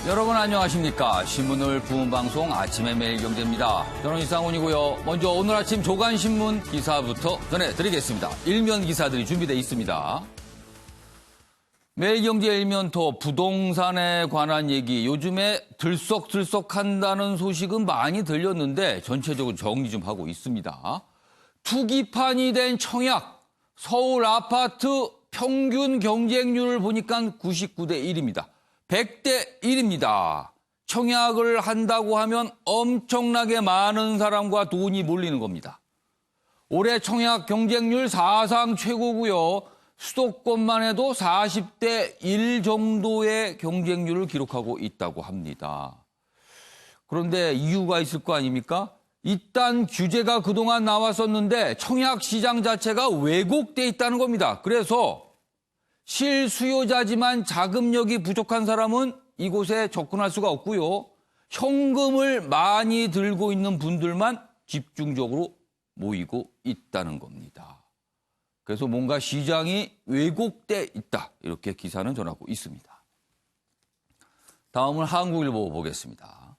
여러분 안녕하십니까. 신문을 부은 방송 아침의 매일경제입니다. 저는 이상훈이고요. 먼저 오늘 아침 조간신문 기사부터 전해드리겠습니다. 일면 기사들이 준비되어 있습니다. 매일경제 일면토 부동산에 관한 얘기, 요즘에 들썩들썩한다는 소식은 많이 들렸는데 전체적으로 정리 좀 하고 있습니다. 투기판이 된 청약, 서울 아파트 평균 경쟁률을 보니까 99대 1입니다. 100대 1입니다. 청약을 한다고 하면 엄청나게 많은 사람과 돈이 몰리는 겁니다. 올해 청약 경쟁률 사상 최고고요. 수도권만 해도 40대 1 정도의 경쟁률을 기록하고 있다고 합니다. 그런데 이유가 있을 거 아닙니까? 일단 규제가 그동안 나왔었는데 청약 시장 자체가 왜곡돼 있다는 겁니다. 그래서 실수요자지만 자금력이 부족한 사람은 이곳에 접근할 수가 없고요. 현금을 많이 들고 있는 분들만 집중적으로 모이고 있다는 겁니다. 그래서 뭔가 시장이 왜곡돼 있다. 이렇게 기사는 전하고 있습니다. 다음은 한국일보 보겠습니다.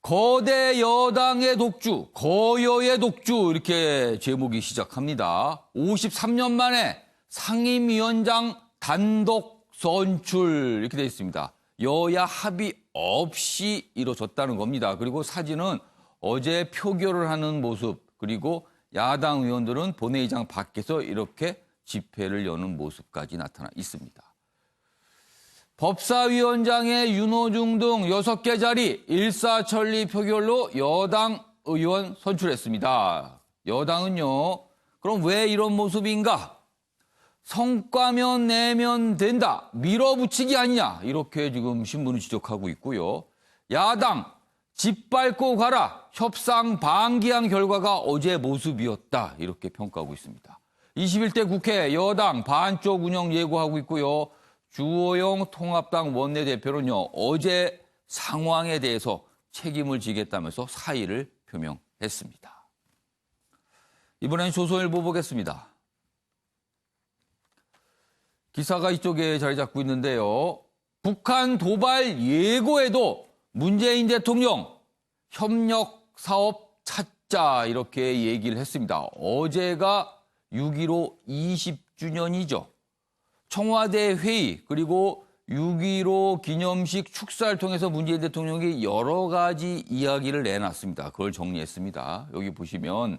거대 여당의 독주, 거여의 독주 이렇게 제목이 시작합니다. 53년 만에 상임위원장 단독 선출 이렇게 되어 있습니다. 여야 합의 없이 이루어졌다는 겁니다. 그리고 사진은 어제 표결을 하는 모습, 그리고 야당 의원들은 본회의장 밖에서 이렇게 집회를 여는 모습까지 나타나 있습니다. 법사위원장의 윤호중 등 6개 자리 일사천리 표결로 여당 의원 선출했습니다. 여당은요, 그럼 왜 이런 모습인가? 성과면 내면 된다. 밀어붙이기 아니냐. 이렇게 지금 신문을 지적하고 있고요. 야당 짓밟고 가라. 협상 방기한 결과가 어제 모습이었다. 이렇게 평가하고 있습니다. 21대 국회 여당 반쪽 운영 예고하고 있고요. 주호영 통합당 원내대표는요, 어제 상황에 대해서 책임을 지겠다면서 사의를 표명했습니다. 이번엔 조선일보 보겠습니다. 기사가 이쪽에 자리 잡고 있는데요. 북한 도발 예고에도 문재인 대통령 협력 사업 찾자 이렇게 얘기를 했습니다. 어제가 6.15 20주년이죠. 청와대 회의 그리고 6.15 기념식 축사를 통해서 문재인 대통령이 여러 가지 이야기를 내놨습니다. 그걸 정리했습니다. 여기 보시면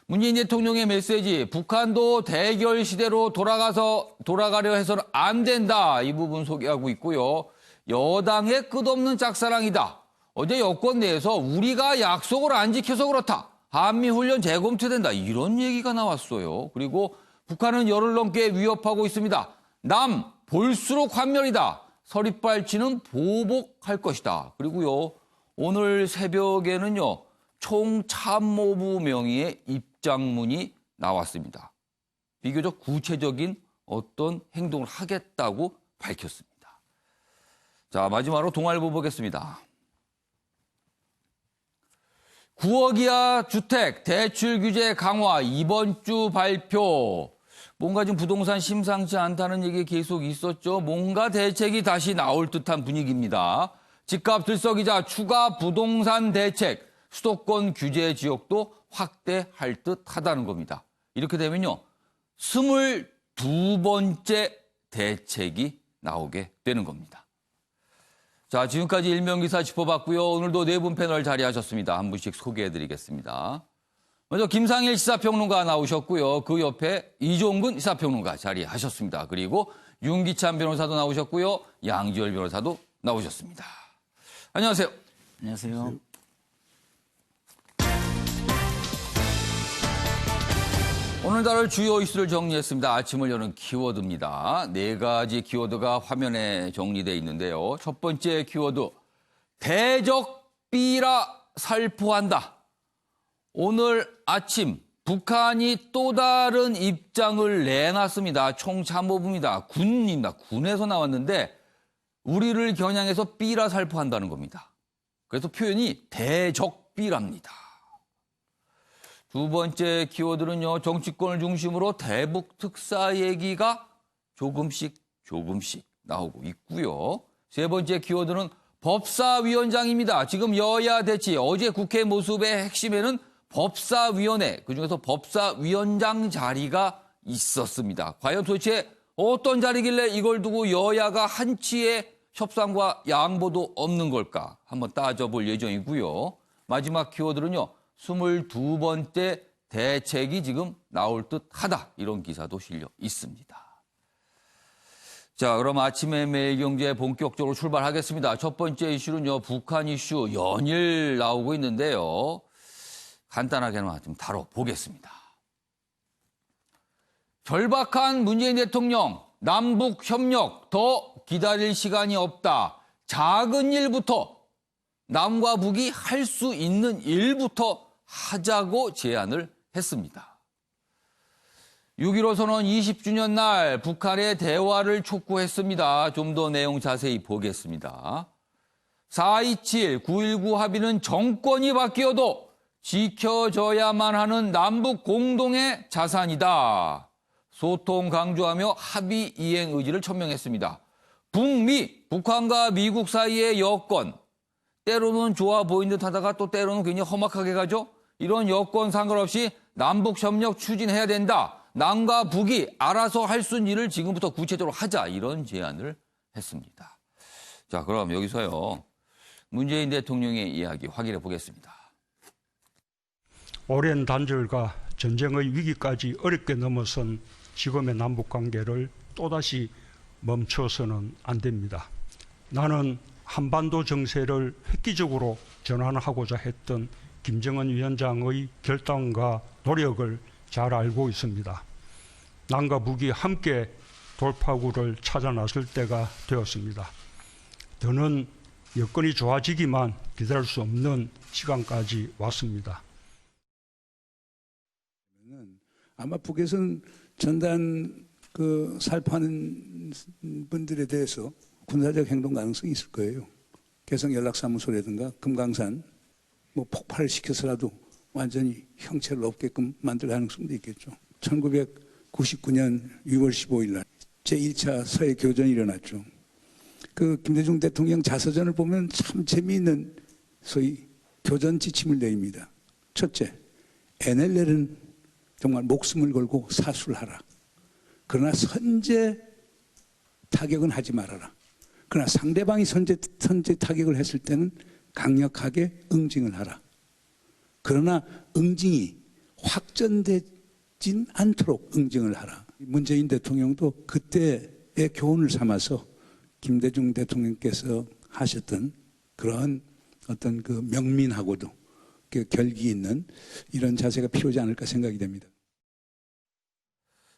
문재인 대통령의 메시지, 북한도 대결 시대로 돌아가려 해서는 안 된다. 이 부분 소개하고 있고요. 여당의 끝없는 짝사랑이다. 어제 여권 내에서 우리가 약속을 안 지켜서 그렇다. 한미훈련 재검토된다. 이런 얘기가 나왔어요. 그리고 북한은 열흘 넘게 위협하고 있습니다. 남 볼수록 환멸이다. 서리빨치는 보복할 것이다. 그리고요, 오늘 새벽에는요, 총참모부 명의의 입장문이 나왔습니다. 비교적 구체적인 어떤 행동을 하겠다고 밝혔습니다. 자, 마지막으로 동아일보 보겠습니다. 9억 이하 주택 대출 규제 강화 이번 주 발표. 뭔가 지금 부동산 심상치 않다는 얘기 계속 있었죠. 뭔가 대책이 다시 나올 듯한 분위기입니다. 집값 들썩이자 추가 부동산 대책, 수도권 규제 지역도 확대할 듯하다는 겁니다. 이렇게 되면요, 22번째 대책이 나오게 되는 겁니다. 자, 지금까지 일면기사 짚어봤고요. 오늘도 네 분 패널 자리하셨습니다. 한 분씩 소개해드리겠습니다. 먼저 김상일 시사평론가 나오셨고요. 그 옆에 이종근 시사평론가 자리하셨습니다. 그리고 윤기찬 변호사도 나오셨고요. 양지열 변호사도 나오셨습니다. 안녕하세요. 안녕하세요. 오늘 다룰 주요 이슈를 정리했습니다. 아침을 여는 키워드입니다. 네 가지 키워드가 화면에 정리되어 있는데요. 첫 번째 키워드, 대적비라 살포한다. 오늘 아침 북한이 또 다른 입장을 내놨습니다. 총참모부입니다. 군입니다. 군에서 나왔는데 우리를 겨냥해서 삐라 살포한다는 겁니다. 그래서 표현이 대적비랍니다. 두 번째 키워드는요, 정치권을 중심으로 대북 특사 얘기가 조금씩 나오고 있고요. 세 번째 키워드는 법사위원장입니다. 지금 여야 대치, 어제 국회 모습의 핵심에는 법사위원회, 그중에서 법사위원장 자리가 있었습니다. 과연 도대체 어떤 자리길래 이걸 두고 여야가 한치의 협상과 양보도 없는 걸까? 한번 따져볼 예정이고요. 마지막 키워드는요. 22번째 대책이 지금 나올 듯하다. 이런 기사도 실려 있습니다. 자, 그럼 아침에 매일경제 본격적으로 출발하겠습니다. 첫 번째 이슈는요. 북한 이슈 연일 나오고 있는데요. 간단하게만 좀 다뤄보겠습니다. 절박한 문재인 대통령, 남북 협력 더 기다릴 시간이 없다. 작은 일부터, 남과 북이 할 수 있는 일부터 하자고 제안을 했습니다. 6.15 선언 20주년 날 북한의 대화를 촉구했습니다. 좀 더 내용 자세히 보겠습니다. 4.27, 9.19 합의는 정권이 바뀌어도 지켜져야만 하는 남북 공동의 자산이다. 소통 강조하며 합의 이행 의지를 천명했습니다. 북미, 북한과 미국 사이의 여건, 때로는 좋아 보인 듯 하다가 또 때로는 굉장히 험악하게 가죠. 이런 여건 상관없이 남북 협력 추진해야 된다. 남과 북이 알아서 할 수 있는 일을 지금부터 구체적으로 하자. 이런 제안을 했습니다. 자, 그럼 여기서요. 문재인 대통령의 이야기 확인해 보겠습니다. 오랜 단절과 전쟁의 위기까지 어렵게 넘어선 지금의 남북관계를 또다시 멈춰서는 안 됩니다. 나는 한반도 정세를 획기적으로 전환하고자 했던 김정은 위원장의 결단과 노력을 잘 알고 있습니다. 남과 북이 함께 돌파구를 찾아 나설 때가 되었습니다. 더는 여건이 좋아지기만 기다릴 수 없는 시간까지 왔습니다. 아마 북에서는 전단 살포하는 분들에 대해서 군사적 행동 가능성이 있을 거예요. 개성 연락사무소라든가 금강산 폭발을 시켜서라도 완전히 형체를 없게끔 만들 가능성도 있겠죠. 1999년 6월 15일 날 제1차 서해 교전이 일어났죠. 김대중 대통령 자서전을 보면 참 재미있는 소위 교전 지침을 내립니다. 첫째, NLL은 정말 목숨을 걸고 사수를 하라. 그러나 선제 타격은 하지 말아라. 그러나 상대방이 선제 타격을 했을 때는 강력하게 응징을 하라. 그러나 응징이 확전되진 않도록 응징을 하라. 문재인 대통령도 그때의 교훈을 삼아서 김대중 대통령께서 하셨던 그런 어떤 명민하고도 결기 있는 이런 자세가 필요하지 않을까 생각이 됩니다.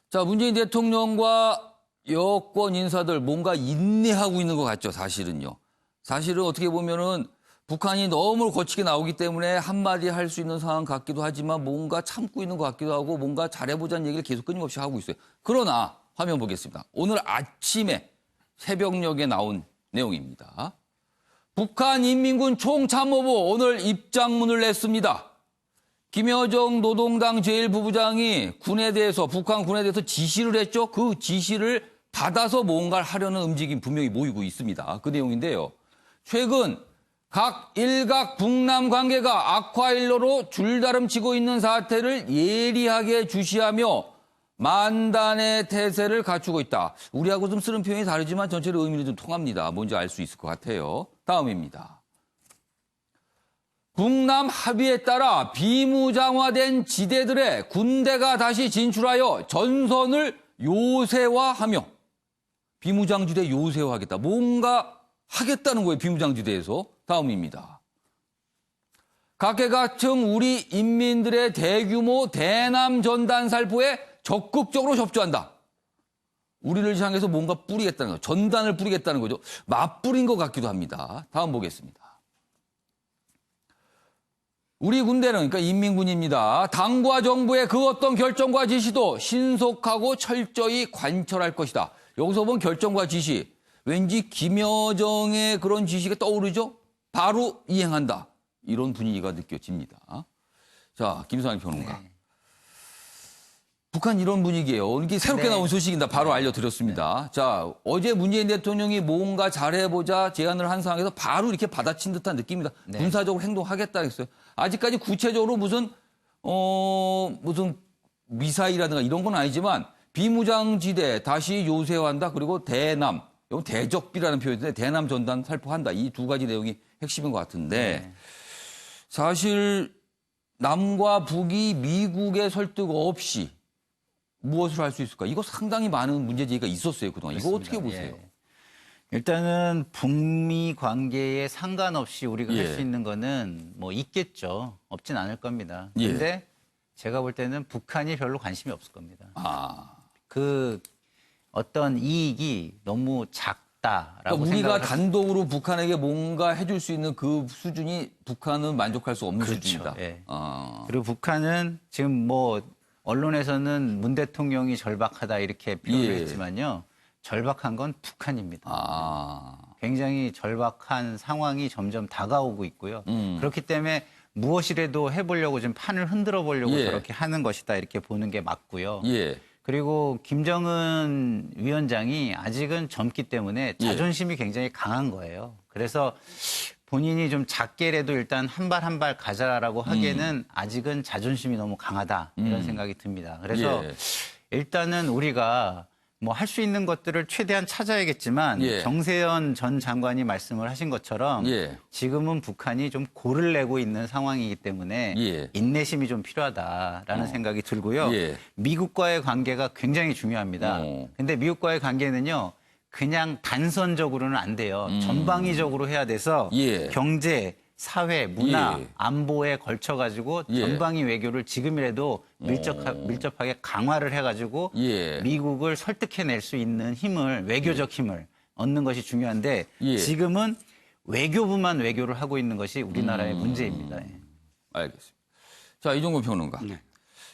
자, 문재인 대통령과 여권 인사들 뭔가 인내하고 있는 것 같죠, 사실은요. 사실은 어떻게 보면은 북한이 너무 거치게 나오기 때문에 한마디 할 수 있는 상황 같기도 하지만 뭔가 참고 있는 것 같기도 하고 뭔가 잘해보자는 얘기를 계속 끊임없이 하고 있어요. 그러나 화면 보겠습니다. 오늘 아침에 새벽녘에 나온 내용입니다. 북한 인민군 총참모부 오늘 입장문을 냈습니다. 김여정 노동당 제1부부장이 북한 군에 대해서 지시를 했죠. 그 지시를 받아서 뭔가를 하려는 움직임 분명히 모이고 있습니다. 그 내용인데요. 최근 각 일각 북남 관계가 악화일로로 줄다름치고 있는 사태를 예리하게 주시하며 만단의 태세를 갖추고 있다. 우리하고 좀 쓰는 표현이 다르지만 전체로 의미는 좀 통합니다. 뭔지 알 수 있을 것 같아요. 다음입니다. 북남 합의에 따라 비무장화된 지대들의 군대가 다시 진출하여 전선을 요새화하며 비무장지대 요새화하겠다. 뭔가 하겠다는 거예요. 비무장지대에서. 다음입니다. 각계각층 우리 인민들의 대규모 대남 전단 살포에 적극적으로 협조한다. 우리를 향해서 뭔가 뿌리겠다는 거죠. 전단을 뿌리겠다는 거죠. 맞뿌린 것 같기도 합니다. 다음 보겠습니다. 우리 군대는 그러니까 인민군입니다. 당과 정부의 그 어떤 결정과 지시도 신속하고 철저히 관철할 것이다. 여기서 본 결정과 지시, 왠지 김여정의 그런 지시가 떠오르죠? 바로 이행한다. 이런 분위기가 느껴집니다. 자, 김성환 평론가. 북한 이런 분위기예요. 이게 새롭게 네. 나온 소식입니다. 바로 알려드렸습니다. 자, 어제 문재인 대통령이 뭔가 잘해보자 제안을 한 상황에서 바로 이렇게 받아친 듯한 느낌입니다. 네. 군사적으로 행동하겠다 했어요. 아직까지 구체적으로 무슨 미사일이라든가 이런 건 아니지만 비무장지대 다시 요새화한다. 그리고 대남, 이건 대적비라는 표현인데 대남 전단 살포한다. 이 두 가지 내용이 핵심인 것 같은데 네. 사실 남과 북이 미국의 설득 없이 무엇을 할 수 있을까? 이거 상당히 많은 문제제기가 있었어요, 그동안. 이거 어떻게 보세요? 예. 일단은 북미 관계에 상관없이 우리가 할 예. 수 있는 거는 뭐 있겠죠. 없진 않을 겁니다. 예. 근데 제가 볼 때는 북한이 별로 관심이 없을 겁니다. 아. 그 어떤 이익이 너무 작다라고 그러니까 우리가 생각을 단독으로 북한에게 뭔가 해줄 수 있는 그 수준이 북한은 만족할 수 없는 그렇죠. 수준이다. 예. 아. 그리고 북한은 지금 뭐 언론에서는 문 대통령이 절박하다 이렇게 표현을 예. 했지만요. 절박한 건 북한입니다. 아. 굉장히 절박한 상황이 점점 다가오고 있고요. 음. 그렇기 때문에 무엇이라도 해보려고 좀 판을 흔들어 보려고 예. 저렇게 하는 것이다 이렇게 보는 게 맞고요. 예. 그리고 김정은 위원장이 아직은 젊기 때문에 예. 자존심이 굉장히 강한 거예요. 그래서 본인이 좀 작게라도 일단 한 발 한 발 가자라고 하기에는 아직은 자존심이 너무 강하다 이런 생각이 듭니다. 그래서 예. 일단은 우리가 뭐 할 수 있는 것들을 최대한 찾아야겠지만 예. 정세현 전 장관이 말씀을 하신 것처럼 예. 지금은 북한이 좀 골을 내고 있는 상황이기 때문에 예. 인내심이 좀 필요하다라는 생각이 들고요. 예. 미국과의 관계가 굉장히 중요합니다. 근데 미국과의 관계는요. 그냥 단선적으로는 안 돼요. 전방위적으로 해야 돼서 예. 경제, 사회, 문화, 예. 안보에 걸쳐가지고 예. 전방위 외교를 지금이라도 밀접하게 강화를 해가지고 예. 미국을 설득해낼 수 있는 힘을 외교적 힘을 얻는 것이 중요한데 예. 지금은 외교부만 외교를 하고 있는 것이 우리나라의 문제입니다. 예. 알겠습니다. 자, 이종구 평론가. 네.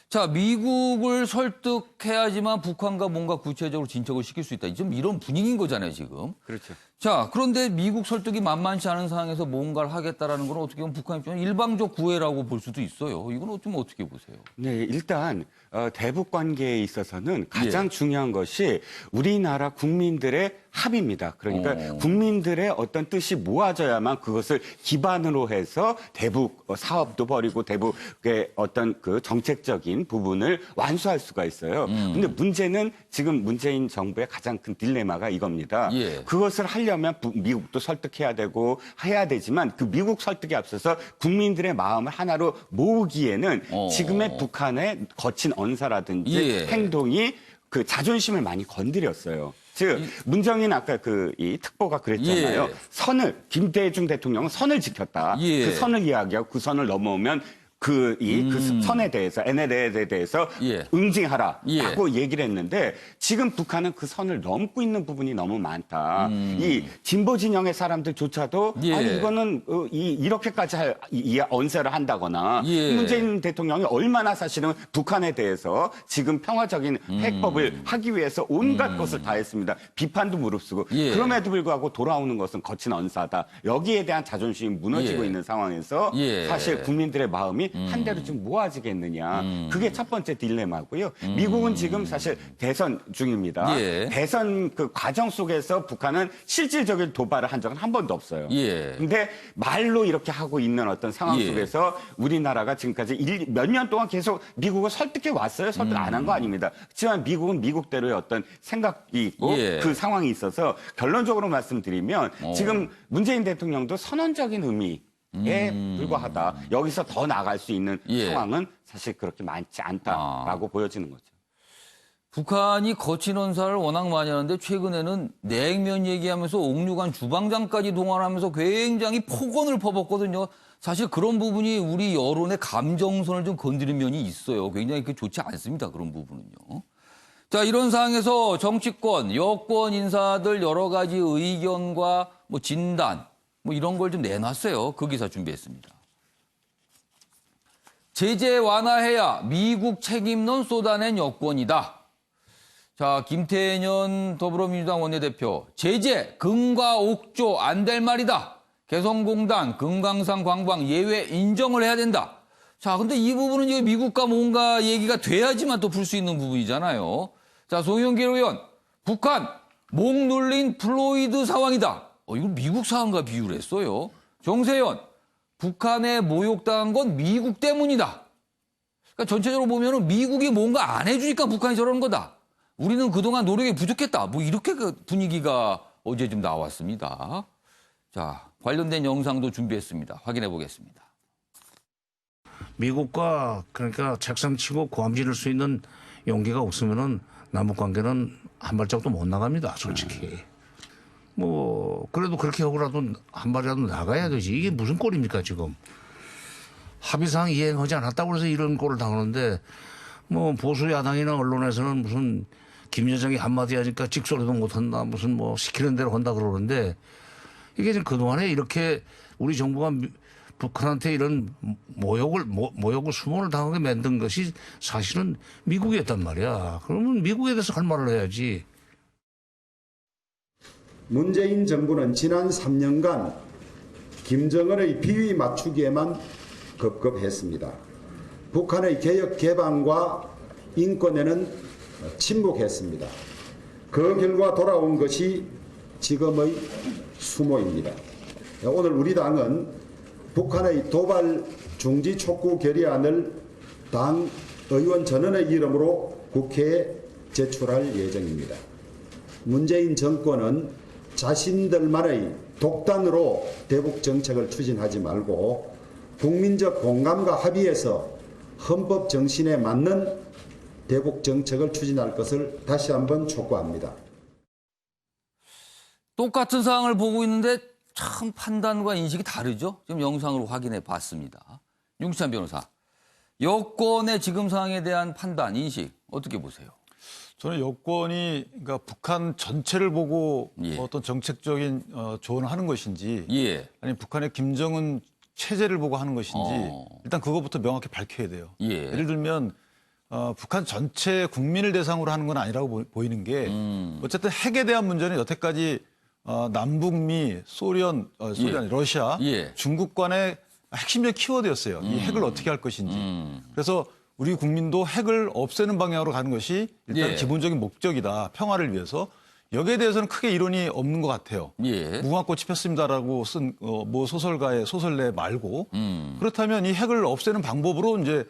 자, 미국을 설득해야지만 북한과 뭔가 구체적으로 진척을 시킬 수 있다. 좀 이런 분위기인 거잖아요, 지금. 그렇죠. 자, 그런데 미국 설득이 만만치 않은 상황에서 뭔가를 하겠다라는 건 어떻게 보면 북한 입장에 일방적 구애라고 볼 수도 있어요. 이건 좀 어떻게 보세요? 네, 일단 대북 관계에 있어서는 가장 예. 중요한 것이 우리나라 국민들의 합의입니다. 그러니까 국민들의 어떤 뜻이 모아져야만 그것을 기반으로 해서 대북 사업도 벌이고 대북의 어떤 그 정책적인 부분을 완수할 수가 있어요. 근데 문제는 지금 문재인 정부의 가장 큰 딜레마가 이겁니다. 예. 그것을 하려면 미국도 설득해야 되고 해야 되지만 그 미국 설득에 앞서서 국민들의 마음을 하나로 모으기에는 지금의 북한의 거친 언사라든지 예. 행동이 그 자존심을 많이 건드렸어요. 즉 문정인 아까 이 특보가 그랬잖아요. 예. 선을 김대중 대통령은 선을 지켰다. 예. 그 선을 이야기하고 그 선을 넘어오면 그 선에 대해서 NLL에 대해서 예. 응징하라라고 예. 얘기를 했는데 지금 북한은 그 선을 넘고 있는 부분이 너무 많다. 이 진보 진영의 사람들조차도 예. 아니 이거는 이렇게까지 할 언사를 한다거나 예. 문재인 대통령이 얼마나 사실은 북한에 대해서 지금 평화적인 해법을 하기 위해서 온갖 것을 다 했습니다. 비판도 무릅쓰고 예. 그럼에도 불구하고 돌아오는 것은 거친 언사다. 여기에 대한 자존심이 무너지고 예. 있는 상황에서 예. 사실 국민들의 마음이 한대로 좀 모아지겠느냐. 그게 첫 번째 딜레마고요. 미국은 지금 사실 대선 중입니다. 예. 대선 그 과정 속에서 북한은 실질적인 도발을 한 적은 한 번도 없어요. 예. 근데 말로 이렇게 하고 있는 어떤 상황 예. 속에서 우리나라가 지금까지 몇 년 동안 계속 미국을 설득해 왔어요. 설득 안 한 거 아닙니다. 하지만 미국은 미국대로의 어떤 생각이 있고 예. 그 상황이 있어서 결론적으로 말씀드리면 지금 문재인 대통령도 선언적인 의미 에 불과하다. 여기서 더 나갈 수 있는 예. 상황은 사실 그렇게 많지 않다라고 보여지는 거죠. 북한이 거친 언사를 워낙 많이 하는데 최근에는 냉면 얘기하면서 옥류관 주방장까지 동원하면서 굉장히 폭언을 퍼붓거든요. 사실 그런 부분이 우리 여론의 감정선을 좀 건드린 면이 있어요. 굉장히 좋지 않습니다. 그런 부분은요. 자, 이런 상황에서 정치권, 여권 인사들 여러 가지 의견과 진단 이런 걸 좀 내놨어요. 그 기사 준비했습니다. 제재 완화해야 미국 책임론 쏟아낸 여권이다. 자, 김태년 더불어민주당 원내대표. 제재 금과 옥조 안 될 말이다. 개성공단, 금강산 관광 예외 인정을 해야 된다. 자, 근데 이 부분은 이제 미국과 뭔가 얘기가 돼야지만 또 풀 수 있는 부분이잖아요. 자, 송영길 의원, 북한 목 눌린 플로이드 상황이다. 이걸 미국 상황과 비유를 했어요. 정세현, 북한에 모욕당한 건 미국 때문이다. 그러니까 전체적으로 보면은 미국이 뭔가 안 해주니까 북한이 저러는 거다. 우리는 그동안 노력이 부족했다. 뭐 이렇게 그 분위기가 어제 좀 나왔습니다. 자, 관련된 영상도 준비했습니다. 확인해 보겠습니다. 미국과 그러니까 책상 치고 고함 지를 수 있는 용기가 없으면은 남북 관계는 한 발짝도 못 나갑니다, 솔직히. 뭐 그래도 그렇게 하고라도 한 발이라도 나가야 되지. 이게 무슨 꼴입니까 지금? 합의사항 이행하지 않았다고 해서 이런 꼴을 당하는데 뭐 보수 야당이나 언론에서는 무슨 김 여정이 한마디 하니까 찍소리도 못한다, 무슨 뭐 시키는 대로 한다 그러는데 이게 지금 그동안에 이렇게 우리 정부가 북한한테 이런 모욕을 수모를 당하게 만든 것이 사실은 미국이었단 말이야. 그러면 미국에 대해서 할 말을 해야지. 문재인 정부는 지난 3년간 김정은의 비위 맞추기에만 급급했습니다. 북한의 개혁 개방과 인권에는 침묵했습니다. 그 결과 돌아온 것이 지금의 수모입니다. 오늘 우리 당은 북한의 도발 중지 촉구 결의안을 당 의원 전원의 이름으로 국회에 제출할 예정입니다. 문재인 정권은 자신들만의 독단으로 대북 정책을 추진하지 말고 국민적 공감과 합의에서 헌법 정신에 맞는 대북 정책을 추진할 것을 다시 한번 촉구합니다. 똑같은 상황을 보고 있는데 참 판단과 인식이 다르죠. 지금 영상으로 확인해 봤습니다. 윤기찬 변호사, 여권의 지금 상황에 대한 판단, 인식 어떻게 보세요? 저는 여권이 그러니까 북한 전체를 보고 예. 어떤 정책적인 조언을 하는 것인지 예. 아니면 북한의 김정은 체제를 보고 하는 것인지 일단 그것부터 명확히 밝혀야 돼요. 예. 예를 들면 북한 전체 국민을 대상으로 하는 건 아니라고 보이는 게 어쨌든 핵에 대한 문제는 여태까지 남북미, 소련, 예. 러시아, 예. 중국 간의 핵심적 키워드였어요. 이 핵을 어떻게 할 것인지. 그래서 우리 국민도 핵을 없애는 방향으로 가는 것이 일단 예. 기본적인 목적이다. 평화를 위해서. 여기에 대해서는 크게 이론이 없는 것 같아요. 예. 무궁화꽃이 폈습니다라고 쓴 뭐 소설가의 소설내 말고 그렇다면 이 핵을 없애는 방법으로 이제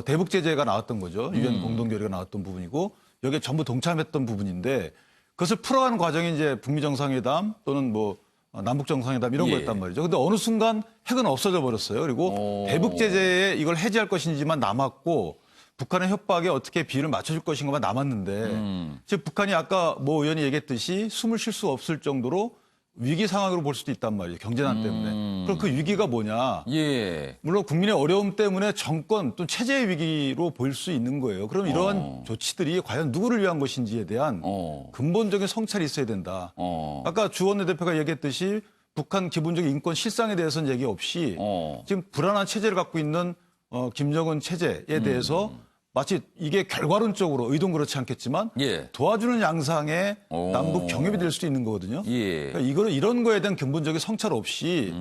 대북 제재가 나왔던 거죠. 유엔 공동 결의가 나왔던 부분이고 여기에 전부 동참했던 부분인데 그것을 풀어가는 과정이 이제 북미 정상회담 또는 뭐 남북 정상회담 이런 예. 거였단 말이죠. 근데 어느 순간 핵은 없어져 버렸어요. 그리고 대북 제재에 이걸 해제할 것인지만 남았고 북한의 협박에 어떻게 비율을 맞춰줄 것인가만 남았는데 즉 북한이 아까 모 의원이 얘기했듯이 숨을 쉴 수 없을 정도로 위기 상황으로 볼 수도 있단 말이에요. 경제난 때문에. 그럼 그 위기가 뭐냐? 예. 물론 국민의 어려움 때문에 정권 또 체제의 위기로 보일 수 있는 거예요. 그럼 이러한 조치들이 과연 누구를 위한 것인지에 대한 근본적인 성찰이 있어야 된다. 아까 주원내 대표가 얘기했듯이 북한 기본적인 인권 실상에 대해서는 얘기 없이 지금 불안한 체제를 갖고 있는 김정은 체제에 대해서 마치 이게 결과론적으로 의도는 그렇지 않겠지만 예. 도와주는 양상의 남북 경협이 될 수도 있는 거거든요. 예. 그러니까 이런 거에 대한 근본적인 성찰 없이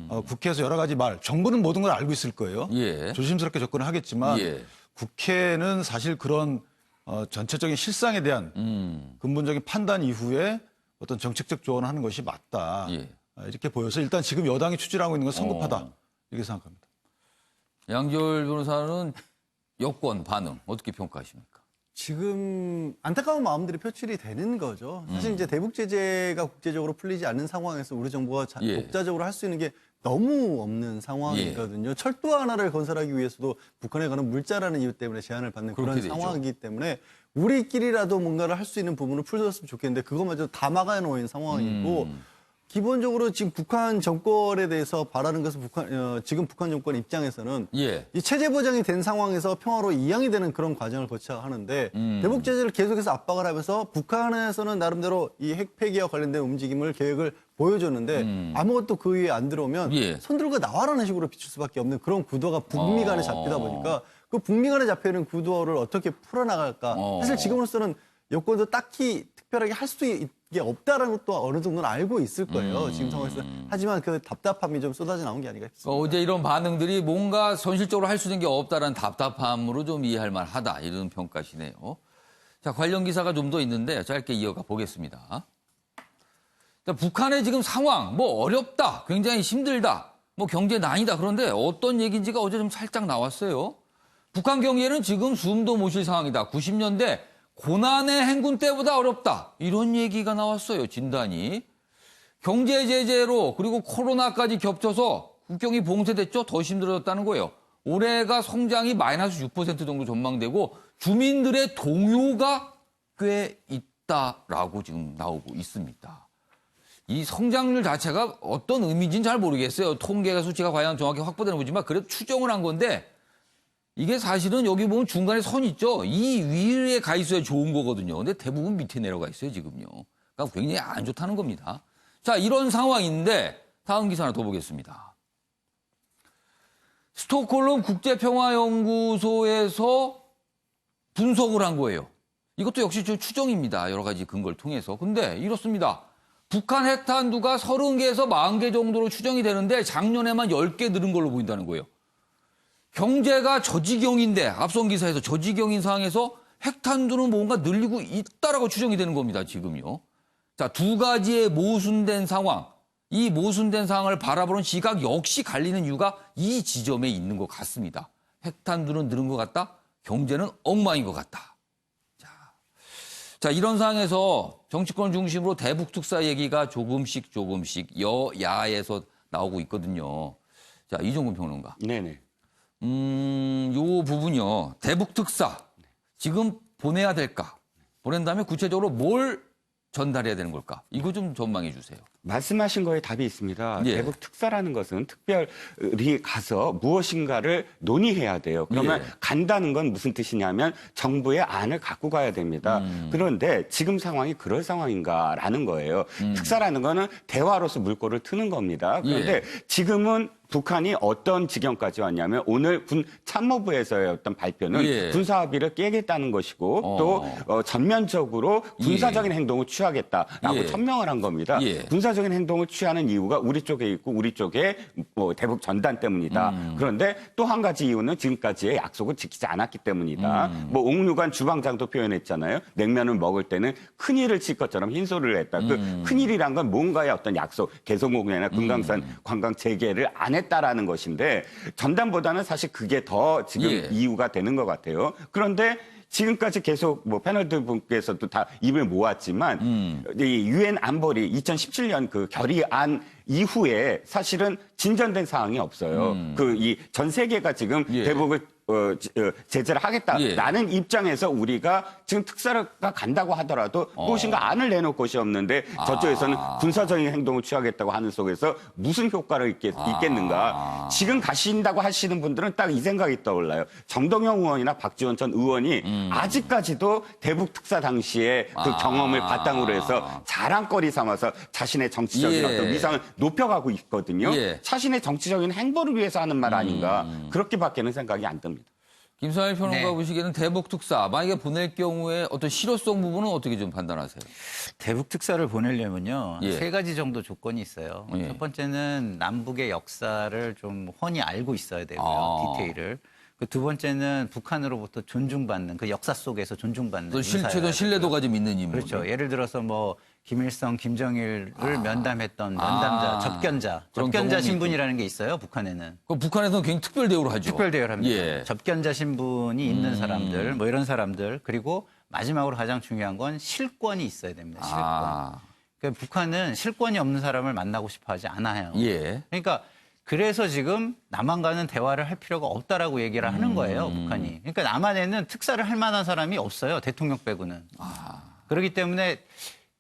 국회에서 여러 가지 정부는 모든 걸 알고 있을 거예요. 예. 조심스럽게 접근을 하겠지만 예. 국회는 사실 그런 전체적인 실상에 대한 근본적인 판단 이후에 어떤 정책적 조언을 하는 것이 맞다. 예. 이렇게 보여서 일단 지금 여당이 추진하고 있는 건 성급하다. 이렇게 생각합니다. 양지열 변호사는 여권 반응 어떻게 평가하십니까? 지금 안타까운 마음들이 표출이 되는 거죠. 사실 이제 대북 제재가 국제적으로 풀리지 않는 상황에서 우리 정부가 예. 독자적으로 할 수 있는 게 너무 없는 상황이거든요. 철도 하나를 건설하기 위해서도 북한에 가는 물자라는 이유 때문에 제한을 받는 그런 그렇게 되죠. 상황이기 때문에 우리끼리라도 뭔가를 할 수 있는 부분을 풀었으면 좋겠는데 그것마저 다 막아놓은 상황이고 기본적으로 지금 북한 정권에 대해서 바라는 것은 지금 북한 정권 입장에서는 예. 이 체제 보장이 된 상황에서 평화로 이양이 되는 그런 과정을 거쳐야 하는데 대북 제재를 계속해서 압박을 하면서 북한에서는 나름대로 이 핵 폐기와 관련된 움직임을 계획을 보여줬는데 아무것도 그 위에 안 들어오면 예. 손 들고 나와라는 식으로 비출 수밖에 없는 그런 구도가 북미 간에 잡히다 보니까 그 북미 간에 잡혀 있는 구도를 어떻게 풀어나갈까. 사실 지금으로서는 여권도 딱히 특별하게 할 수 게 없다라는 것도 어느 정도는 알고 있을 거예요. 지금 상황에서. 하지만 그 답답함이 좀 쏟아져 나온 게 아닌가 싶습니다. 어제 이런 반응들이 뭔가 현실적으로 할 수 있는 게 없다라는 답답함으로 좀 이해할 만하다 이런 평가시네요. 자, 관련 기사가 좀 더 있는데 짧게 이어가 보겠습니다. 자, 북한의 지금 상황, 뭐 어렵다, 굉장히 힘들다, 뭐 경제 난이다. 그런데 어떤 얘기인지가 어제 좀 살짝 나왔어요. 북한 경제는 지금 숨도 못 쉴 상황이다. 90년대 고난의 행군 때보다 어렵다. 이런 얘기가 나왔어요, 진단이. 경제 제재로 그리고 코로나까지 겹쳐서 국경이 봉쇄됐죠. 더 힘들어졌다는 거예요. 올해가 성장이 마이너스 6% 정도 전망되고 주민들의 동요가 꽤 있다라고 지금 나오고 있습니다. 이 성장률 자체가 어떤 의미인지는 잘 모르겠어요. 통계가 수치가 과연 정확히 확보되는 거지만 그래도 추정을 한 건데 이게 사실은 여기 보면 중간에 선 있죠. 이 위에 가 있어야 좋은 거거든요. 근데 대부분 밑에 내려가 있어요, 지금요. 그러니까 굉장히 안 좋다는 겁니다. 자, 이런 상황인데 다음 기사 하나 더 보겠습니다. 스톡홀름 국제평화연구소에서 분석을 한 거예요. 이것도 역시 추정입니다. 여러 가지 근거를 통해서. 근데 이렇습니다. 북한 핵탄두가 30개에서 40개 정도로 추정이 되는데 작년에만 10개 늘은 걸로 보인다는 거예요. 경제가 저지경인데 앞선 기사에서 저지경인 상황에서 핵탄두는 뭔가 늘리고 있다라고 추정이 되는 겁니다. 지금요. 자, 두 가지의 모순된 상황. 이 모순된 상황을 바라보는 시각 역시 갈리는 이유가 이 지점에 있는 것 같습니다. 핵탄두는 늘은 것 같다. 경제는 엉망인 것 같다. 자, 이런 상황에서 정치권 중심으로 대북 특사 얘기가 조금씩 여야에서 나오고 있거든요. 자, 이종근 평론가. 네네. 요 부분이요. 대북 특사 지금 보내야 될까? 보낸다면 구체적으로 뭘 전달해야 되는 걸까? 이거 좀 전망해 주세요. 말씀하신 거에 답이 있습니다. 예. 대북 특사라는 것은 특별히 가서 무엇인가를 논의해야 돼요. 그러면 예. 간다는 건 무슨 뜻이냐면 정부의 안을 갖고 가야 됩니다. 그런데 지금 상황이 그럴 상황인가라는 거예요. 특사라는 거는 대화로서 물꼬를 트는 겁니다. 그런데 예. 지금은 북한이 어떤 지경까지 왔냐면 오늘 군 참모부에서의 어떤 발표는 예. 군사합의를 깨겠다는 것이고 또 전면적으로 군사적인 행동을 취하겠다라고 예. 천명을 한 겁니다. 예. 군사적인 행동을 취하는 이유가 우리 쪽에 있고 우리 쪽에 뭐 대북 전단 때문이다. 그런데 또 한 가지 이유는 지금까지의 약속을 지키지 않았기 때문이다. 뭐 옥류관 주방장도 표현했잖아요. 냉면을 먹을 때는 큰일을 칠 것처럼 흰소리를 했다. 그 큰일이란 건 뭔가의 어떤 약속, 개성공단이나 금강산 관광 재개를 안 했다라는 것인데 전단보다는 사실 그게 더 지금 예. 이유가 되는 것 같아요. 그런데 지금까지 계속 뭐 패널들 분께서도 다 입을 모았지만 이 유엔 안보리 2017년 그 결의안 이후에 사실은 진전된 사항이 없어요. 그 이 전 세계가 지금 예. 대북을 제재를 하겠다라는 예. 입장에서 우리가 지금 특사가 간다고 하더라도 무엇인가 안을 내놓을 것이 없는데 저쪽에서는 군사적인 행동을 취하겠다고 하는 속에서 무슨 효과를 있겠는가. 지금 가신다고 하시는 분들은 딱 이 생각이 떠올라요. 정동영 의원이나 박지원 전 의원이 아직까지도 대북 특사 당시에 그 경험을 바탕으로 해서 자랑거리 삼아서 자신의 정치적인 예. 어떤 위상을 높여가고 있거든요. 예. 자신의 정치적인 행보를 위해서 하는 말 아닌가. 그렇게밖에는 생각이 안 듭니다. 김성일 평론가 네. 보시기에는 대북 특사 만약에 보낼 경우에 어떤 실효성 부분은 어떻게 좀 판단하세요? 대북 특사를 보내려면요. 예. 3가지 정도 조건이 있어요. 예. 첫 번째는 남북의 역사를 좀 훤히 알고 있어야 되고요. 아. 디테일을. 그 두 번째는 북한으로부터 존중받는 그 역사 속에서 존중받는 또 인사여야 최소 신뢰도가 좀 있는 인물. 그렇죠. 예를 들어서 뭐 김일성, 김정일을 면담했던 면담자, 접견자 그런 경험이 신분이라는 게 있어요. 북한에는. 그 북한에서는 굉장히 특별 대우를 하죠. 특별 대우를 합니다. 예. 접견자 신분이 있는 사람들, 뭐 이런 사람들, 그리고 마지막으로 가장 중요한 건 실권이 있어야 됩니다. 실권. 그러니까 북한은 실권이 없는 사람을 만나고 싶어 하지 않아요. 예. 그러니까 그래서 지금 남한과는 대화를 할 필요가 없다라고 얘기를 하는 거예요, 북한이. 그러니까 남한에는 특사를 할 만한 사람이 없어요, 대통령 빼고는. 그렇기 때문에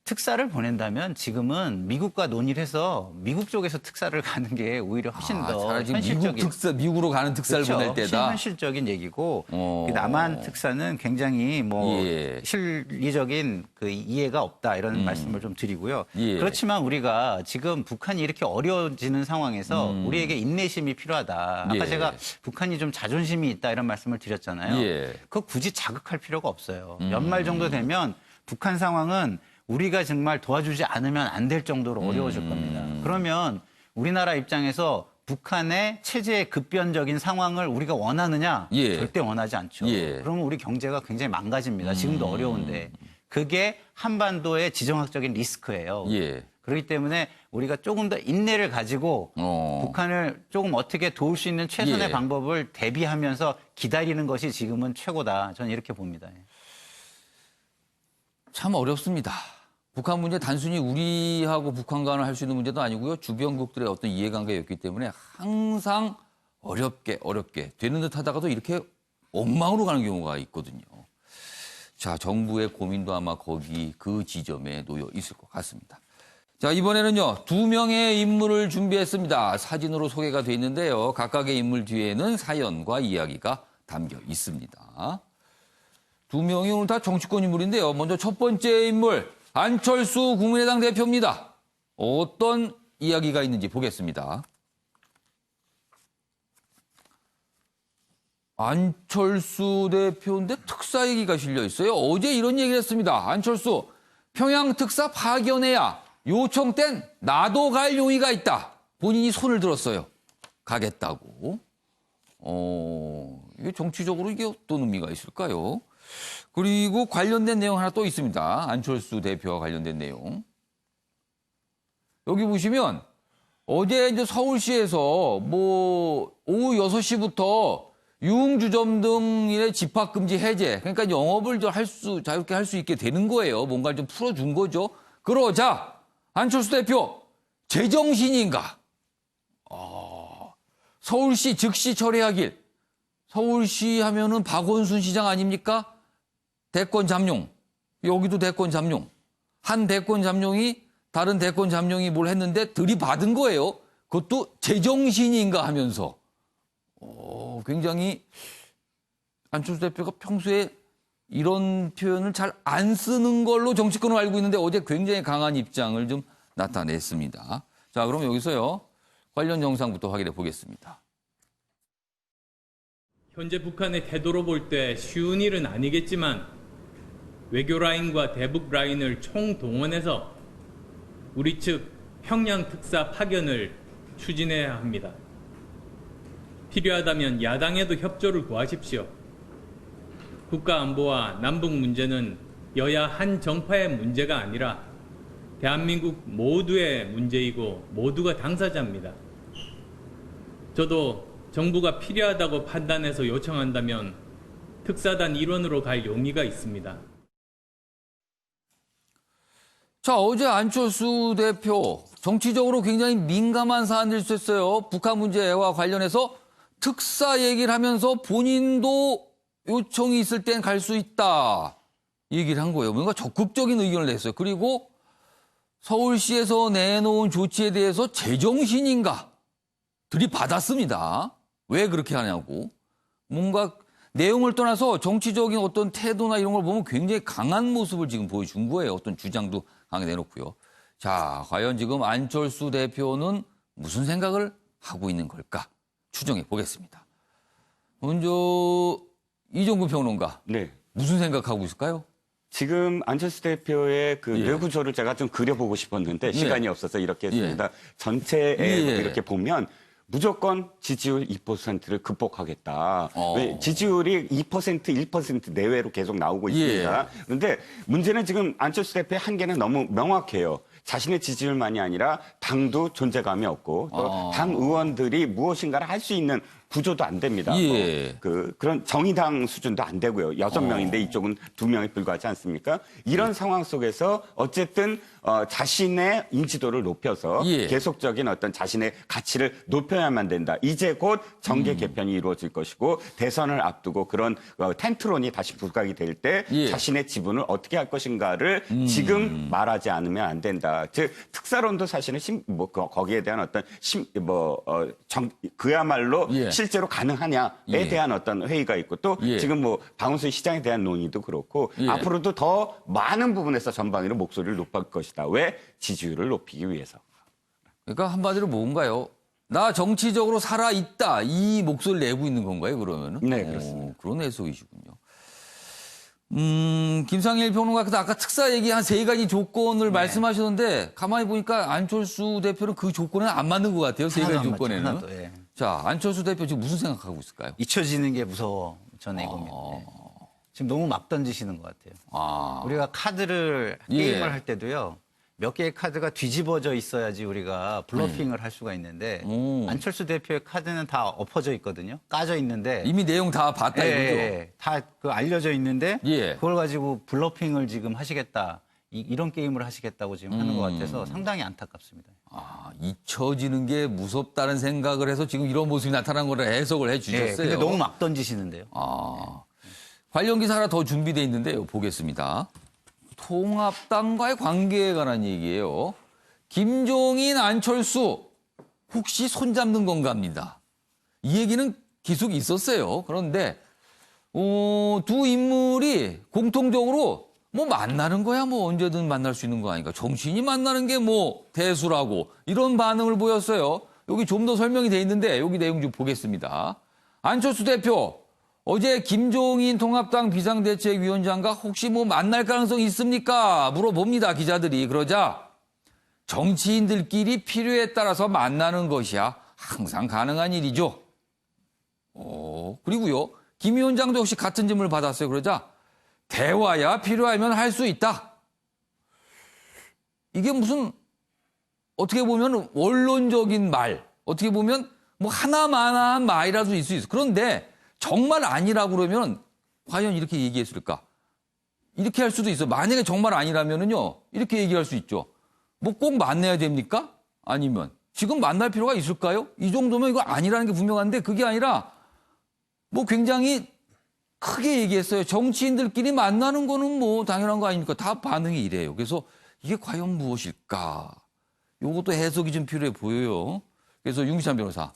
특사를 보낸다면 지금은 미국과 논의를 해서 미국 쪽에서 특사를 가는 게 오히려 훨씬 더 차라리 지금 현실적인. 미국으로 가는 특사를 그렇죠. 보낼 훨씬 때다. 현실적인 얘기고 그 남한 특사는 굉장히 뭐 예. 실리적인 그 이해가 없다 이런 말씀을 좀 드리고요. 예. 그렇지만 우리가 지금 북한이 이렇게 어려워지는 상황에서 우리에게 인내심이 필요하다. 아까 예. 제가 북한이 좀 자존심이 있다 이런 말씀을 드렸잖아요. 예. 그거 굳이 자극할 필요가 없어요. 연말 정도 되면 북한 상황은 우리가 정말 도와주지 않으면 안 될 정도로 어려워질 겁니다. 그러면 우리나라 입장에서 북한의 체제의 급변적인 상황을 우리가 원하느냐? 예. 절대 원하지 않죠. 예. 그러면 우리 경제가 굉장히 망가집니다. 지금도 어려운데. 그게 한반도의 지정학적인 리스크예요. 예. 그렇기 때문에 우리가 조금 더 인내를 가지고 북한을 조금 어떻게 도울 수 있는 최선의 예. 방법을 대비하면서 기다리는 것이 지금은 최고다. 저는 이렇게 봅니다. 참 어렵습니다. 북한 문제 단순히 우리하고 북한 간을 할 수 있는 문제도 아니고요. 주변국들의 어떤 이해관계였기 때문에 항상 어렵게 되는 듯 하다가도 이렇게 엉망으로 가는 경우가 있거든요. 자, 정부의 고민도 아마 거기 그 지점에 놓여 있을 것 같습니다. 자, 이번에는요, 2명의 인물을 준비했습니다. 사진으로 소개가 돼 있는데요. 각각의 인물 뒤에는 사연과 이야기가 담겨 있습니다. 2명이 오늘 다 정치권 인물인데요. 먼저 첫 번째 인물, 안철수 국민의당 대표입니다. 어떤 이야기가 있는지 보겠습니다. 안철수 대표인데 특사 얘기가 실려 있어요. 어제 이런 얘기를 했습니다. 안철수, 평양 특사 파견해야 요청 땐 나도 갈 용의가 있다. 본인이 손을 들었어요. 가겠다고. 이게 정치적으로 이게 어떤 의미가 있을까요? 그리고 관련된 내용 하나 또 있습니다. 안철수 대표와 관련된 내용. 여기 보시면 어제 이제 서울시에서 뭐 오후 6시부터 유흥주점 등의 집합금지 해제, 그러니까 영업을 자유롭게 할 수 있게 되는 거예요. 뭔가를 좀 풀어준 거죠. 그러자 안철수 대표 제정신인가? 서울시 즉시 철회하길. 서울시 하면은 박원순 시장 아닙니까? 대권 잠룡. 여기도 대권 잠룡. 한 대권 잠룡이 다른 대권 잠룡이 뭘 했는데 들이받은 거예요. 그것도 제정신인가 하면서. 굉장히 안철수 대표가 평소에 이런 표현을 잘 안 쓰는 걸로 정치권을 알고 있는데 어제 굉장히 강한 입장을 좀 나타냈습니다. 자, 그럼 여기서요. 관련 영상부터 확인해 보겠습니다. 현재 북한의 태도로 볼 때 쉬운 일은 아니겠지만 외교 라인과 대북 라인을 총동원해서 우리 측 평양 특사 파견을 추진해야 합니다. 필요하다면 야당에도 협조를 구하십시오. 국가 안보와 남북 문제는 여야 한 정파의 문제가 아니라 대한민국 모두의 문제이고 모두가 당사자입니다. 저도 정부가 필요하다고 판단해서 요청한다면 특사단 일원으로 갈 용의가 있습니다. 자, 어제 안철수 대표 정치적으로 굉장히 민감한 사안일 수 있어요. 북한 문제와 관련해서 특사 얘기를 하면서 본인도 요청이 있을 땐 갈 수 있다 얘기를 한 거예요. 뭔가 적극적인 의견을 냈어요. 그리고 서울시에서 내놓은 조치에 대해서 제정신인가 들이받았습니다. 왜 그렇게 하냐고. 뭔가 내용을 떠나서 정치적인 어떤 태도나 이런 걸 보면 굉장히 강한 모습을 지금 보여준 거예요. 어떤 주장도 강하게 내놓고요. 자, 과연 지금 안철수 대표는 무슨 생각을 하고 있는 걸까? 추정해 보겠습니다. 먼저 이종근 평론가. 네. 무슨 생각하고 있을까요? 지금 안철수 대표의 그 뇌구조를 제가 좀 그려보고 싶었는데 시간이 없어서 이렇게 했습니다. 전체에 이렇게 보면 무조건 지지율 2%를 극복하겠다. 왜 지지율이 2%, 1% 내외로 계속 나오고 있습니다. 그런데 문제는 지금 안철수 대표의 한계는 너무 명확해요. 자신의 지지율만이 아니라 당도 존재감이 없고 또 당 의원들이 무엇인가를 할 수 있는 구조도 안 됩니다. 그런 정의당 수준도 안 되고요. 6명인데 이쪽은 2명에 불과하지 않습니까? 이런 상황 속에서 어쨌든 자신의 인지도를 높여서 계속적인 어떤 자신의 가치를 높여야만 된다. 이제 곧 정계 개편이 이루어질 것이고 대선을 앞두고 그런 텐트론이 다시 부각이 될 때 자신의 지분을 어떻게 할 것인가를 지금 말하지 않으면 안 된다. 즉 특사론도 사실은 거기에 대한 어떤 그야말로 실제로 가능하냐에 대한 어떤 회의가 있고 또 지금 뭐 박원순 시장에 대한 논의도 그렇고 앞으로도 더 많은 부분에서 전방위로 목소리를 높일 것이다. 왜? 지지율을 높이기 위해서. 그러니까 한마디로 뭔가요? 나 정치적으로 살아있다. 이 목소리를 내고 있는 건가요, 그러면은? 네, 그렇습니다. 그런 해석이시군요. 김상일 평론가께서 아까 특사 얘기 한 3가지 조건을 말씀하셨는데 가만히 보니까 안철수 대표는 그 조건에는 안 맞는 것 같아요. 3가지 조건에는. 하나도, 예. 자, 안철수 대표 지금 무슨 생각하고 있을까요? 잊혀지는 게 무서워. 저는 이겁니다. 예. 지금 너무 막 던지시는 것 같아요. 우리가 카드를 게임을 할 때도요. 몇 개의 카드가 뒤집어져 있어야지 우리가 블러핑을 할 수가 있는데 안철수 대표의 카드는 다 엎어져 있거든요. 까져 있는데 이미 내용 다 봤다 이거죠? 다 그 알려져 있는데 예. 그걸 가지고 블러핑을 지금 하시겠다. 이런 게임을 하시겠다고 지금 하는 것 같아서 상당히 안타깝습니다. 잊혀지는 게 무섭다는 생각을 해서 지금 이런 모습이 나타난 거라 해석을 해 주셨어요. 예, 근데 너무 막 던지시는데요. 관련 기사 하나 더 준비돼 있는데요. 보겠습니다. 통합당과의 관계에 관한 얘기예요. 김종인, 안철수 혹시 손잡는 건가입니다. 이 얘기는 계속 있었어요. 그런데 두 인물이 공통적으로 뭐 만나는 거야 뭐 언제든 만날 수 있는 거 아닌가. 정치인이 만나는 게 뭐 대수라고 이런 반응을 보였어요. 여기 좀 더 설명이 돼 있는데 여기 내용 좀 보겠습니다. 안철수 대표 어제 김종인 통합당 비상대책위원장과 혹시 뭐 만날 가능성이 있습니까? 물어봅니다. 기자들이. 그러자 정치인들끼리 필요에 따라서 만나는 것이야 항상 가능한 일이죠. 그리고요. 김 위원장도 역시 같은 질문을 받았어요. 그러자 대화야 필요하면 할 수 있다. 이게 무슨 어떻게 보면 원론적인 말, 어떻게 보면 뭐 하나만한 말이라도 있을 수 있어. 그런데 정말 아니라고 그러면 과연 이렇게 얘기했을까? 이렇게 할 수도 있어. 만약에 정말 아니라면은요, 이렇게 얘기할 수 있죠. 뭐 꼭 만나야 됩니까? 아니면 지금 만날 필요가 있을까요? 이 정도면 이거 아니라는 게 분명한데 그게 아니라 뭐 굉장히 크게 얘기했어요. 정치인들끼리 만나는 거는 뭐 당연한 거 아닙니까? 다 반응이 이래요. 그래서 이게 과연 무엇일까? 요것도 해석이 좀 필요해 보여요. 그래서 윤기찬 변호사.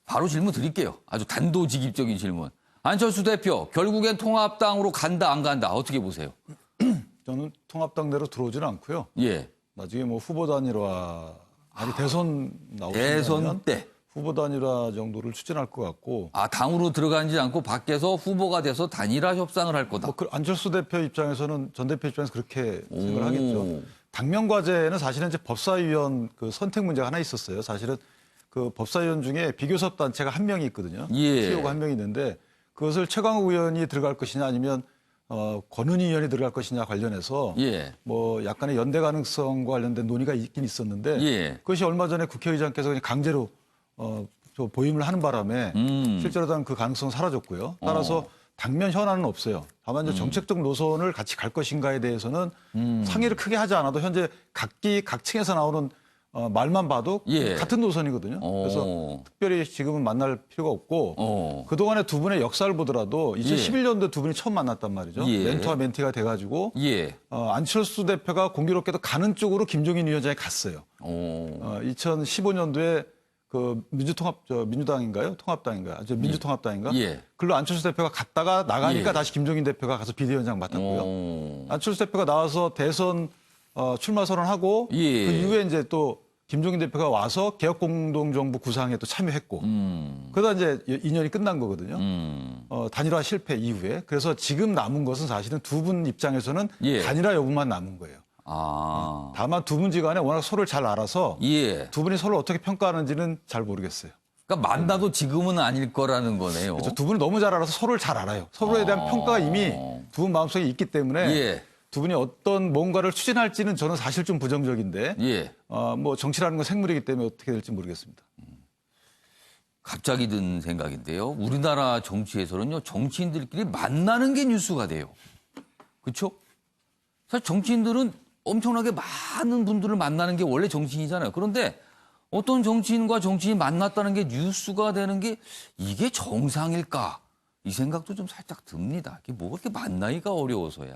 바로 질문 드릴게요. 아주 단도직입적인 질문. 안철수 대표, 결국엔 통합당으로 간다, 안 간다. 어떻게 보세요? 저는 통합당대로 들어오지는 않고요. 예. 나중에 뭐 후보 단일화, 아니 대선 대선 나오시면 때. 후보 단일화 정도를 추진할 것 같고. 당으로 들어가지 않고 밖에서 후보가 돼서 단일화 협상을 할 거다. 뭐 안철수 대표 입장에서는 전 대표 입장에서 그렇게 생각을 하겠죠. 당면 과제는 사실은 이제 법사위원 그 선택 문제가 하나 있었어요. 사실은 그 법사위원 중에 비교섭 단체가 한 명이 있거든요. CEO가 한 명이 있는데 그것을 최강욱 의원이 들어갈 것이냐 아니면 권은희 의원이 들어갈 것이냐 관련해서 뭐 약간의 연대 가능성과 관련된 논의가 있긴 있었는데 그것이 얼마 전에 국회의장께서 그냥 강제로 저 보임을 하는 바람에 실제로는 그 가능성은 사라졌고요. 따라서 당면 현안은 없어요. 다만 이제 정책적 노선을 같이 갈 것인가에 대해서는 상의를 크게 하지 않아도 현재 각 층에서 나오는 말만 봐도 같은 노선이거든요. 그래서 특별히 지금은 만날 필요가 없고 그동안의 두 분의 역사를 보더라도 2011년도에 두 분이 처음 만났단 말이죠. 멘토와 멘티가 돼가지고 안철수 대표가 공교롭게도 가는 쪽으로 김종인 위원장이 갔어요. 2015년도에 그 민주당인가요? 통합당인가요? 민주통합당인가? 글로 안철수 대표가 갔다가 나가니까 다시 김종인 대표가 가서 비대위원장 맡았고요. 안철수 대표가 나와서 대선 출마 선언하고 그 이후에 이제 또 김종인 대표가 와서 개혁공동정부 구상에 또 참여했고 그러다 이제 2년이 끝난 거거든요. 단일화 실패 이후에. 그래서 지금 남은 것은 사실은 두 분 입장에서는 단일화 여부만 남은 거예요. 다만 두 분 지간에 워낙 서로를 잘 알아서 두 분이 서로 어떻게 평가하는지는 잘 모르겠어요. 그러니까 만나도 지금은 아닐 거라는 거네요. 그렇죠. 두 분이 너무 잘 알아서 서로를 잘 알아요. 서로에 대한 평가가 이미 두 분 마음속에 있기 때문에 두 분이 어떤 뭔가를 추진할지는 저는 사실 좀 부정적인데 뭐 정치라는 건 생물이기 때문에 어떻게 될지 모르겠습니다. 갑자기 든 생각인데요. 우리나라 정치에서는요. 정치인들끼리 만나는 게 뉴스가 돼요. 그렇죠? 사실 정치인들은 엄청나게 많은 분들을 만나는 게 원래 정치인이잖아요. 그런데 어떤 정치인과 정치인이 만났다는 게 뉴스가 되는 게 이게 정상일까? 이 생각도 좀 살짝 듭니다. 이게 뭐가 그렇게 만나기가 어려워서야.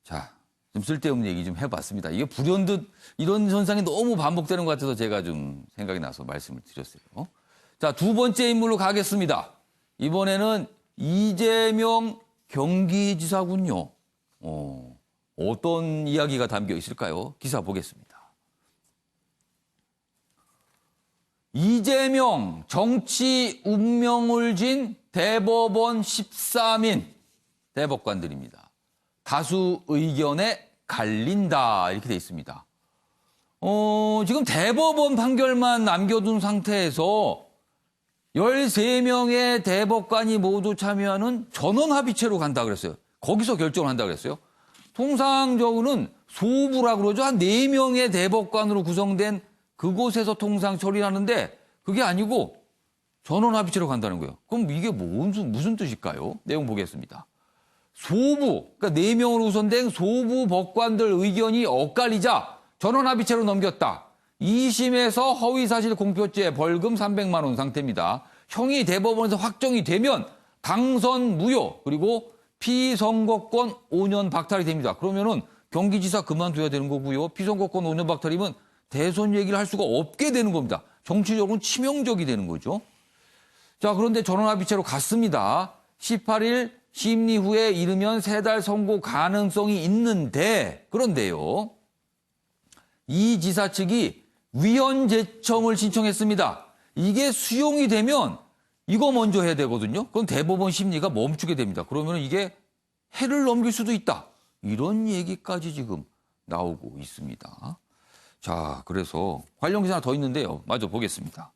자, 좀 쓸데없는 얘기 좀 해봤습니다. 이게 불현듯 이런 현상이 너무 반복되는 것 같아서 제가 좀 생각이 나서 말씀을 드렸어요. 자, 두 번째 인물로 가겠습니다. 이번에는 이재명 경기지사군요. 어떤 이야기가 담겨 있을까요? 기사 보겠습니다. 이재명 정치 운명을 진 대법원 13인 대법관들입니다. 다수 의견에 갈린다 이렇게 돼 있습니다. 지금 대법원 판결만 남겨둔 상태에서 13명의 대법관이 모두 참여하는 전원합의체로 간다 그랬어요. 거기서 결정을 한다 그랬어요. 통상적으로는 소부라고 그러죠. 한 4명의 대법관으로 구성된 그곳에서 통상 처리를 하는데 그게 아니고 전원합의체로 간다는 거예요. 그럼 이게 무슨 뜻일까요? 내용 보겠습니다. 소부, 그러니까 4명으로 구성된 소부 법관들 의견이 엇갈리자 전원합의체로 넘겼다. 2심에서 허위사실 공표죄 벌금 300만 원 상태입니다. 형이 대법원에서 확정이 되면 당선 무효 그리고 피선거권 5년 박탈이 됩니다. 그러면은 경기지사 그만둬야 되는 거고요. 피선거권 5년 박탈이면 대선 얘기를 할 수가 없게 되는 겁니다. 정치적으로는 치명적이 되는 거죠. 자, 그런데 전원합의체로 갔습니다. 18일 심리 후에 이르면 3달 선고 가능성이 있는데 그런데요. 이 지사 측이 위헌 제청을 신청했습니다. 이게 수용이 되면 이거 먼저 해야 되거든요. 그럼 대법원 심리가 멈추게 됩니다. 그러면 이게 해를 넘길 수도 있다. 이런 얘기까지 지금 나오고 있습니다. 자, 그래서 관련 기사 하나 더 있는데요. 마저 보겠습니다.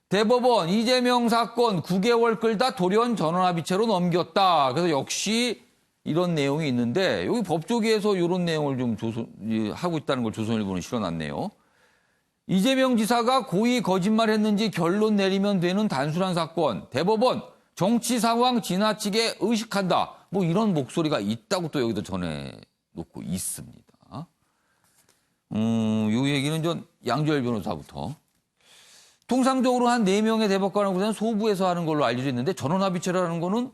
대법원 이재명 사건 9개월 끌다 돌연 전원합의체로 넘겼다. 그래서 역시 이런 내용이 있는데 여기 법조계에서 이런 내용을 좀 하고 있다는 걸 조선일보는 실어놨네요. 이재명 지사가 고의 거짓말했는지 결론 내리면 되는 단순한 사건. 대법원 정치 상황 지나치게 의식한다. 뭐 이런 목소리가 있다고 또 여기도 전해놓고 있습니다. 이 얘기는 전 양조열 변호사부터. 통상적으로 한 4명의 대법관을 구성한 소부에서 하는 걸로 알려져 있는데 전원합의체라는 거는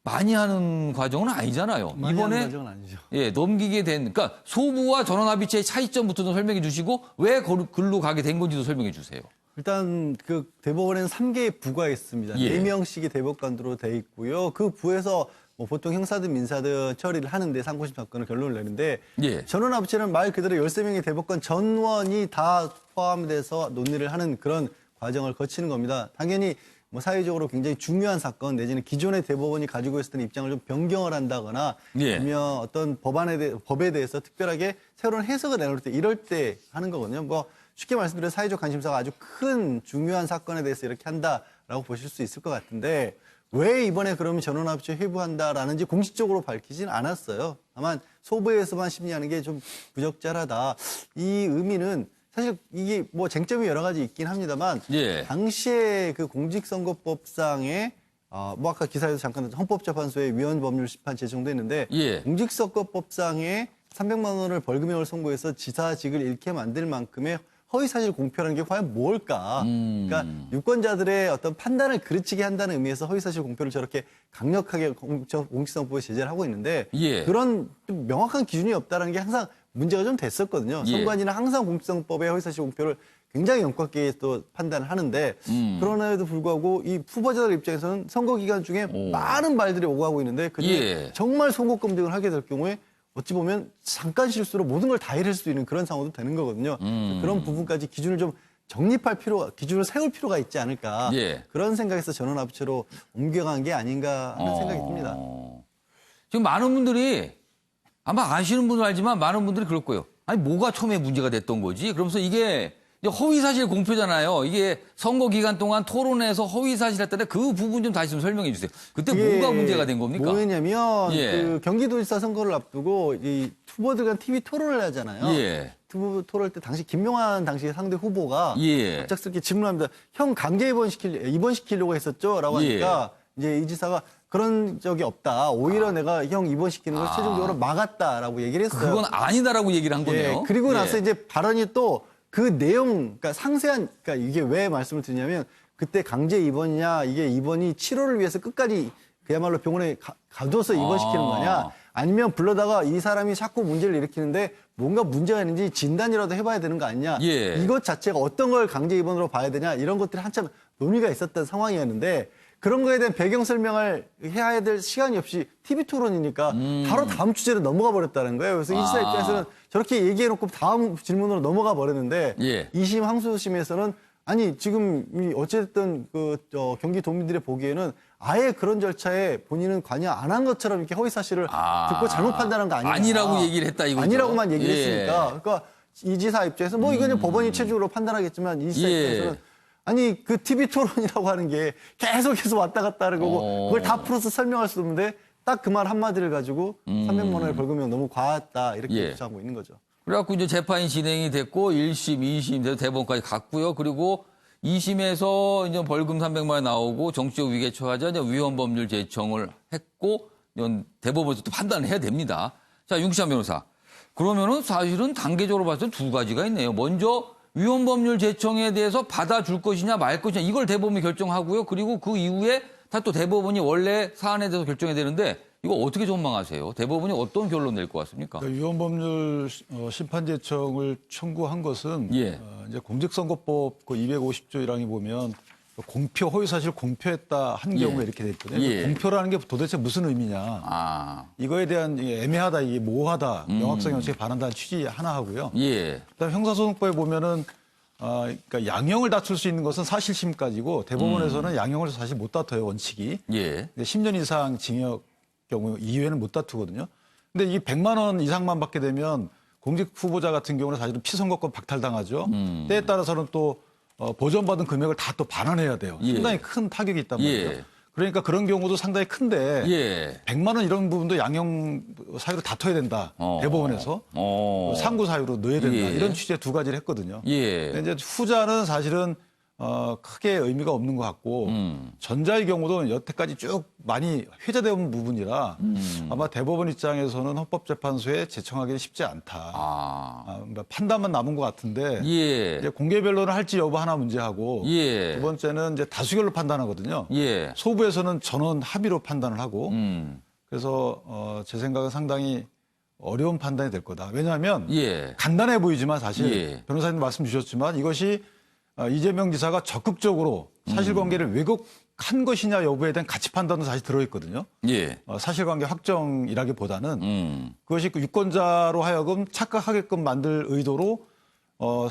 많이 하는 과정은 아니잖아요. 많이 이번에 하는 과정은 아니죠. 예, 넘기게 된 그러니까 소부와 전원합의체의 차이점부터 좀 설명해 주시고 왜 글로 가게 된 건지도 설명해 주세요. 일단 그 대법원에는 3개의 부가 있습니다. 예. 4명씩이 대법관으로 돼 있고요. 그 부에서 뭐 보통 형사든 민사든 처리를 하는데 상고심 사건을 결론을 내는데 예. 전원합의체는 말 그대로 13명의 대법관 전원이 다 포함돼서 논의를 하는 그런 과정을 거치는 겁니다. 당연히 뭐 사회적으로 굉장히 중요한 사건 내지는 기존의 대법원이 가지고 있었던 입장을 좀 변경을 한다거나 예. 아니면 어떤 법에 대해서 특별하게 새로운 해석을 내놓을 때 이럴 때 하는 거거든요. 뭐 쉽게 말씀드려 사회적 관심사가 아주 큰 중요한 사건에 대해서 이렇게 한다라고 보실 수 있을 것 같은데 왜 이번에 그러면 전원합의체 회부한다라는지 공식적으로 밝히진 않았어요. 다만 소부에서만 심리하는 게 좀 부적절하다. 이 의미는 사실 이게 뭐 쟁점이 여러 가지 있긴 합니다만 예. 당시에 그 공직선거법상에 뭐 아까 기사에서 잠깐 헌법재판소의 위헌법률 심판 제정도 했는데 예. 공직선거법상에 300만 원을 벌금형을 선고해서 지사직을 잃게 만들 만큼의 허위사실 공표라는 게 과연 뭘까? 그러니까 유권자들의 어떤 판단을 그르치게 한다는 의미에서 허위사실 공표를 저렇게 강력하게 공직선거법에 제재를 하고 있는데 예. 그런 좀 명확한 기준이 없다는 게 항상 문제가 좀 됐었거든요. 예. 선관위는 항상 공직선거법의 허위사실 공표를 굉장히嚴格하게 또 판단을 하는데 그러나에도 불구하고 이 후보자들 입장에서는 선거 기간 중에 많은 말들이 오가고 있는데 그중에 예. 정말 선거 검증을 하게 될 경우에 어찌 보면 잠깐 실수로 모든 걸 다 잃을 수 있는 그런 상황도 되는 거거든요. 그런 부분까지 기준을 좀 기준을 세울 필요가 있지 않을까. 예. 그런 생각에서 전원합의체로 옮겨간 게 아닌가 하는 생각이 듭니다. 지금 많은 분들이 아마 아시는 분은 알지만 많은 분들이 그럴 거예요. 아니 뭐가 처음에 문제가 됐던 거지? 그러면서 이게 허위사실 공표잖아요. 이게 선거 기간 동안 토론에서 허위사실 했다는데 그 부분 좀 다시 좀 설명해 주세요. 그때 뭐가 문제가 된 겁니까? 뭐냐면 예. 그 경기도지사 선거를 앞두고 이 후보들과 TV 토론을 하잖아요. 예. 투 토론할 때 당시 김용환 당시 상대 후보가 예. 갑작스럽게 질문합니다. 형 강제 입원시키려고 했었죠? 라고 하니까 이제 이 지사가 그런 적이 없다. 오히려 내가 형 입원시키는 걸 최종적으로 막았다라고 얘기를 했어요. 그건 아니다라고 얘기를 한 거네요. 예, 그리고 나서 예. 이제 발언이 또 그 내용, 그러니까 상세한, 그러니까 이게 왜 말씀을 드리냐면 그때 강제 입원이냐, 이게 입원이 치료를 위해서 끝까지 그야말로 병원에 가둬서 입원시키는 거냐, 아니면 불러다가 이 사람이 자꾸 문제를 일으키는데 뭔가 문제가 있는지 진단이라도 해봐야 되는 거 아니냐, 예. 이것 자체가 어떤 걸 강제 입원으로 봐야 되냐, 이런 것들이 한참 논의가 있었던 상황이었는데 그런 거에 대한 배경 설명을 해야 될 시간이 없이 TV 토론이니까 바로 다음 주제로 넘어가 버렸다는 거예요. 그래서 이 지사 입장에서는 저렇게 얘기해놓고 다음 질문으로 넘어가 버렸는데 예. 2심 항소심에서는 아니 지금 어쨌든 경기도민들이 보기에는 아예 그런 절차에 본인은 관여 안 한 것처럼 이렇게 허위 사실을 듣고 잘못 판단한 거 아니냐. 아니라고 얘기를 했다 이거죠. 아니라고만 얘기를 예. 했으니까. 그러니까 이 지사 입장에서 뭐 이거는 법원이 최종적으로 판단하겠지만 이 지사 예. 입장에서는 아니 그 TV 토론이라고 하는 게 계속해서 왔다 갔다 하는 거고 그걸 다 풀어서 설명할 수 없는데 딱 그 말 한마디를 가지고 300만 원의 벌금이 너무 과했다 이렇게 예. 주장하고 있는 거죠. 그래갖고 이제 재판이 진행이 됐고 1심, 2심 돼서 대법원까지 갔고요. 그리고 2심에서 이제 벌금 300만 원 나오고 정치적 위기에 처하자 이제 위헌 법률 제청을 했고 이건 대법원에서 또 판단을 해야 됩니다. 자, 윤기찬 변호사. 그러면은 사실은 단계적으로 봤을 때 두 가지가 있네요. 먼저 위헌 법률 제청에 대해서 받아줄 것이냐 말 것이냐 이걸 대법원이 결정하고요. 그리고 그 이후에 다 또 대법원이 원래 사안에 대해서 결정해야 되는데 이거 어떻게 전망하세요? 대법원이 어떤 결론 낼 것 같습니까? 위헌법률 심판제청을 청구한 것은 예. 이제 공직선거법 그 250조 1항에 보면 공표 허위사실 공표했다 한 경우에 이렇게 돼 있거든요. 예. 공표라는 게 도대체 무슨 의미냐? 이거에 대한 애매하다, 이게 모호하다, 명확성 정책에 반한다는 취지 하나 하고요. 예. 그다음 형사소송법에 보면은 그러니까 양형을 다툴 수 있는 것은 사실심까지고 대법원에서는 양형을 사실 못 다퉈요, 원칙이. 예. 근데 10년 이상 징역 경우 이후에는 못 다투거든요. 근데 이 100만 원 이상만 받게 되면 공직 후보자 같은 경우는 사실은 피선거권 박탈당하죠. 때에 따라서는 또 보전받은 금액을 다 또 반환해야 돼요. 예. 상당히 큰 타격이 있단 말이죠. 예. 그러니까 그런 경우도 상당히 큰데 예. 100만 원 이런 부분도 양형 사유로 다퉈야 된다. 대법원에서 상구 사유로 넣어야 된다. 예. 이런 취지의 두 가지를 했거든요. 예. 근데 이제 후자는 사실은 크게 의미가 없는 것 같고 전자의 경우도 여태까지 쭉 많이 회자되어 온 부분이라 아마 대법원 입장에서는 헌법재판소에 제청하기는 쉽지 않다. 그러니까 판단만 남은 것 같은데 예. 이제 공개 변론을 할지 여부 하나 문제하고 예. 두 번째는 이제 다수결로 판단하거든요. 예. 소부에서는 전원 합의로 판단을 하고 그래서 제 생각은 상당히 어려운 판단이 될 거다. 왜냐하면 예. 간단해 보이지만 사실 예. 변호사님 말씀 주셨지만 이것이 이재명 지사가 적극적으로 사실관계를 왜곡한 것이냐 여부에 대한 가치 판단도 사실 들어있거든요. 예. 사실관계 확정이라기보다는 그것이 그 유권자로 하여금 착각하게끔 만들 의도로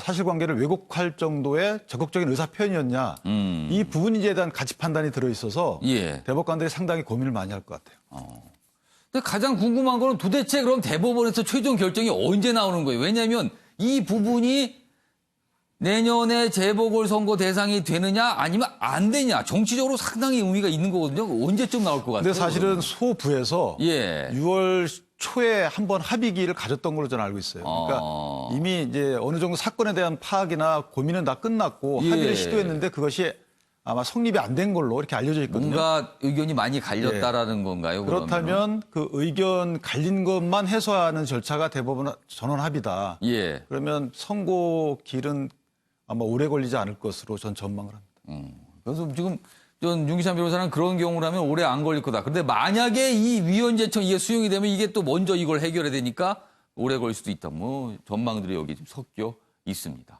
사실관계를 왜곡할 정도의 적극적인 의사 표현이었냐 이 부분에 대한 가치 판단이 들어있어서 예. 대법관들이 상당히 고민을 많이 할 것 같아요. 근데 가장 궁금한 거는 도대체 그럼 대법원에서 최종 결정이 언제 나오는 거예요? 왜냐하면 이 부분이 내년에 재보궐선거 대상이 되느냐 아니면 안 되냐 정치적으로 상당히 의미가 있는 거거든요. 언제쯤 나올 것 같아요? 근데 사실은 소부에서 예. 6월 초에 한번 합의기를 가졌던 걸로 저는 알고 있어요. 그러니까 이미 이제 어느 정도 사건에 대한 파악이나 고민은 다 끝났고 예. 합의를 시도했는데 그것이 아마 성립이 안 된 걸로 이렇게 알려져 있거든요. 뭔가 의견이 많이 갈렸다라는 건가요? 그렇다면 그 의견 갈린 것만 해소하는 절차가 대법원 전원 합의다. 예. 그러면 선고 길은 아마 오래 걸리지 않을 것으로 전 전망을 합니다. 그래서 지금 전 윤기찬 변호사는 그런 경우라면 오래 안 걸릴 거다. 그런데 만약에 이 위헌제청 이게 수용이 되면 이게 또 먼저 이걸 해결해야 되니까 오래 걸릴 수도 있다. 뭐 전망들이 여기 지금 섞여 있습니다.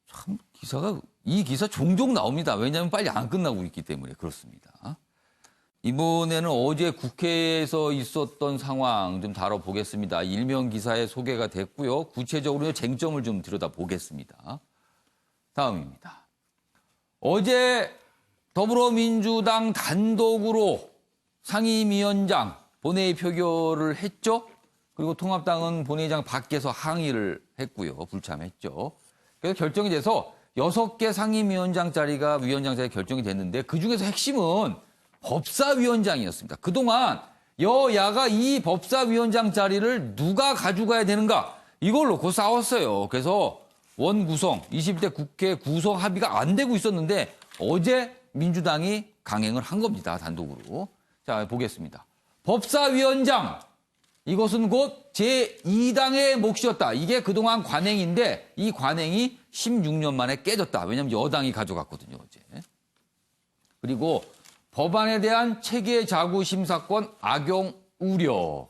참 이 기사 종종 나옵니다. 왜냐하면 빨리 안 끝나고 있기 때문에 그렇습니다. 이번에는 어제 국회에서 있었던 상황 좀 다뤄보겠습니다. 일면 기사에 소개가 됐고요. 구체적으로 쟁점을 좀 들여다보겠습니다. 다음입니다. 어제 더불어민주당 단독으로 상임위원장 본회의 표결을 했죠. 그리고 통합당은 본회의장 밖에서 항의를 했고요. 불참했죠. 그래서 결정이 돼서 6개 상임위원장 자리가 위원장 자리에 결정이 됐는데 그중에서 핵심은 법사위원장이었습니다. 그동안 여야가 이 법사위원장 자리를 누가 가져가야 되는가 이걸 놓고 싸웠어요. 그래서 원구성 20대 국회 구성 합의가 안 되고 있었는데 어제 민주당이 강행을 한 겁니다. 단독으로. 자, 보겠습니다. 법사위원장 이것은 곧 제2당의 몫이었다. 이게 그동안 관행인데 이 관행이 16년 만에 깨졌다. 왜냐하면 여당이 가져갔거든요. 어제. 그리고 법안에 대한 체계 자구 심사권 악용 우려,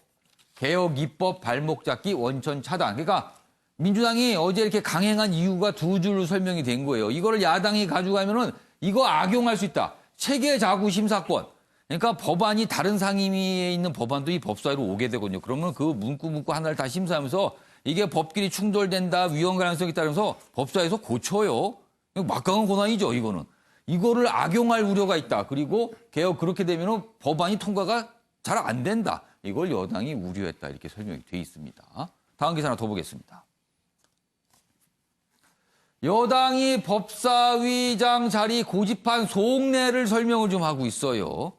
개혁 입법 발목 잡기 원천 차단. 그러니까 민주당이 어제 이렇게 강행한 이유가 두 줄로 설명이 된 거예요. 이거를 야당이 가져가면은 이거 악용할 수 있다. 체계 자구 심사권. 그러니까 법안이 다른 상임위에 있는 법안도 이 법사위로 오게 되거든요. 그러면 그 문구 하나를 다 심사하면서 이게 법끼리 충돌된다, 위헌 가능성이 있다면서 법사위에서 고쳐요. 막강한 권한이죠, 이거는. 이거를 악용할 우려가 있다. 그리고 개혁 그렇게 되면 법안이 통과가 잘 안 된다. 이걸 여당이 우려했다. 이렇게 설명이 돼 있습니다. 다음 기사 하나 더 보겠습니다. 여당이 법사위장 자리 고집한 속내를 설명을 좀 하고 있어요.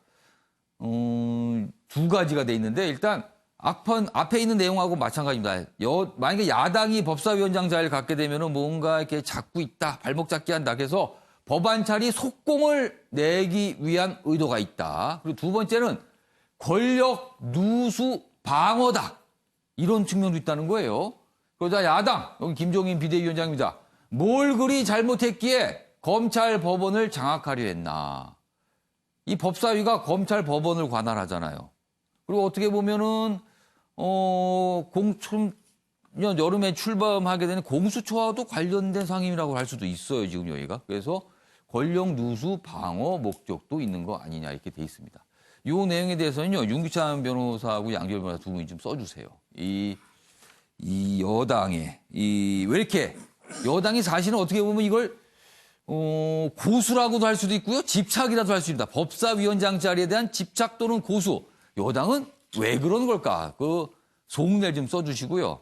두 가지가 돼 있는데 일단 앞에 있는 내용하고 마찬가지입니다. 만약에 야당이 법사위원장 자리를 갖게 되면 뭔가 이렇게 잡고 있다, 발목 잡기 한다. 그래서 법안 처리 속공을 내기 위한 의도가 있다. 그리고 두 번째는 권력 누수 방어다. 이런 측면도 있다는 거예요. 그러자 야당, 여기 김종인 비대위원장입니다. 뭘 그리 잘못했기에 검찰 법원을 장악하려 했나. 이 법사위가 검찰 법원을 관할하잖아요. 그리고 어떻게 보면은 공천 여름에 출범하게 되는 공수처와도 관련된 상임이라고 할 수도 있어요, 지금 여기가. 그래서 권력 누수 방어 목적도 있는 거 아니냐 이렇게 돼 있습니다. 이 내용에 대해서는요, 윤기찬 변호사하고 양지열 변호사 두 분이 좀 써주세요. 이 여당의 왜 이렇게 여당이 사실은 어떻게 보면 이걸 고수라고도 할 수도 있고요, 집착이라도 할 수 있습니다. 법사위원장 자리에 대한 집착 또는 고수. 여당은 왜 그런 걸까? 그 속내를 좀 써주시고요.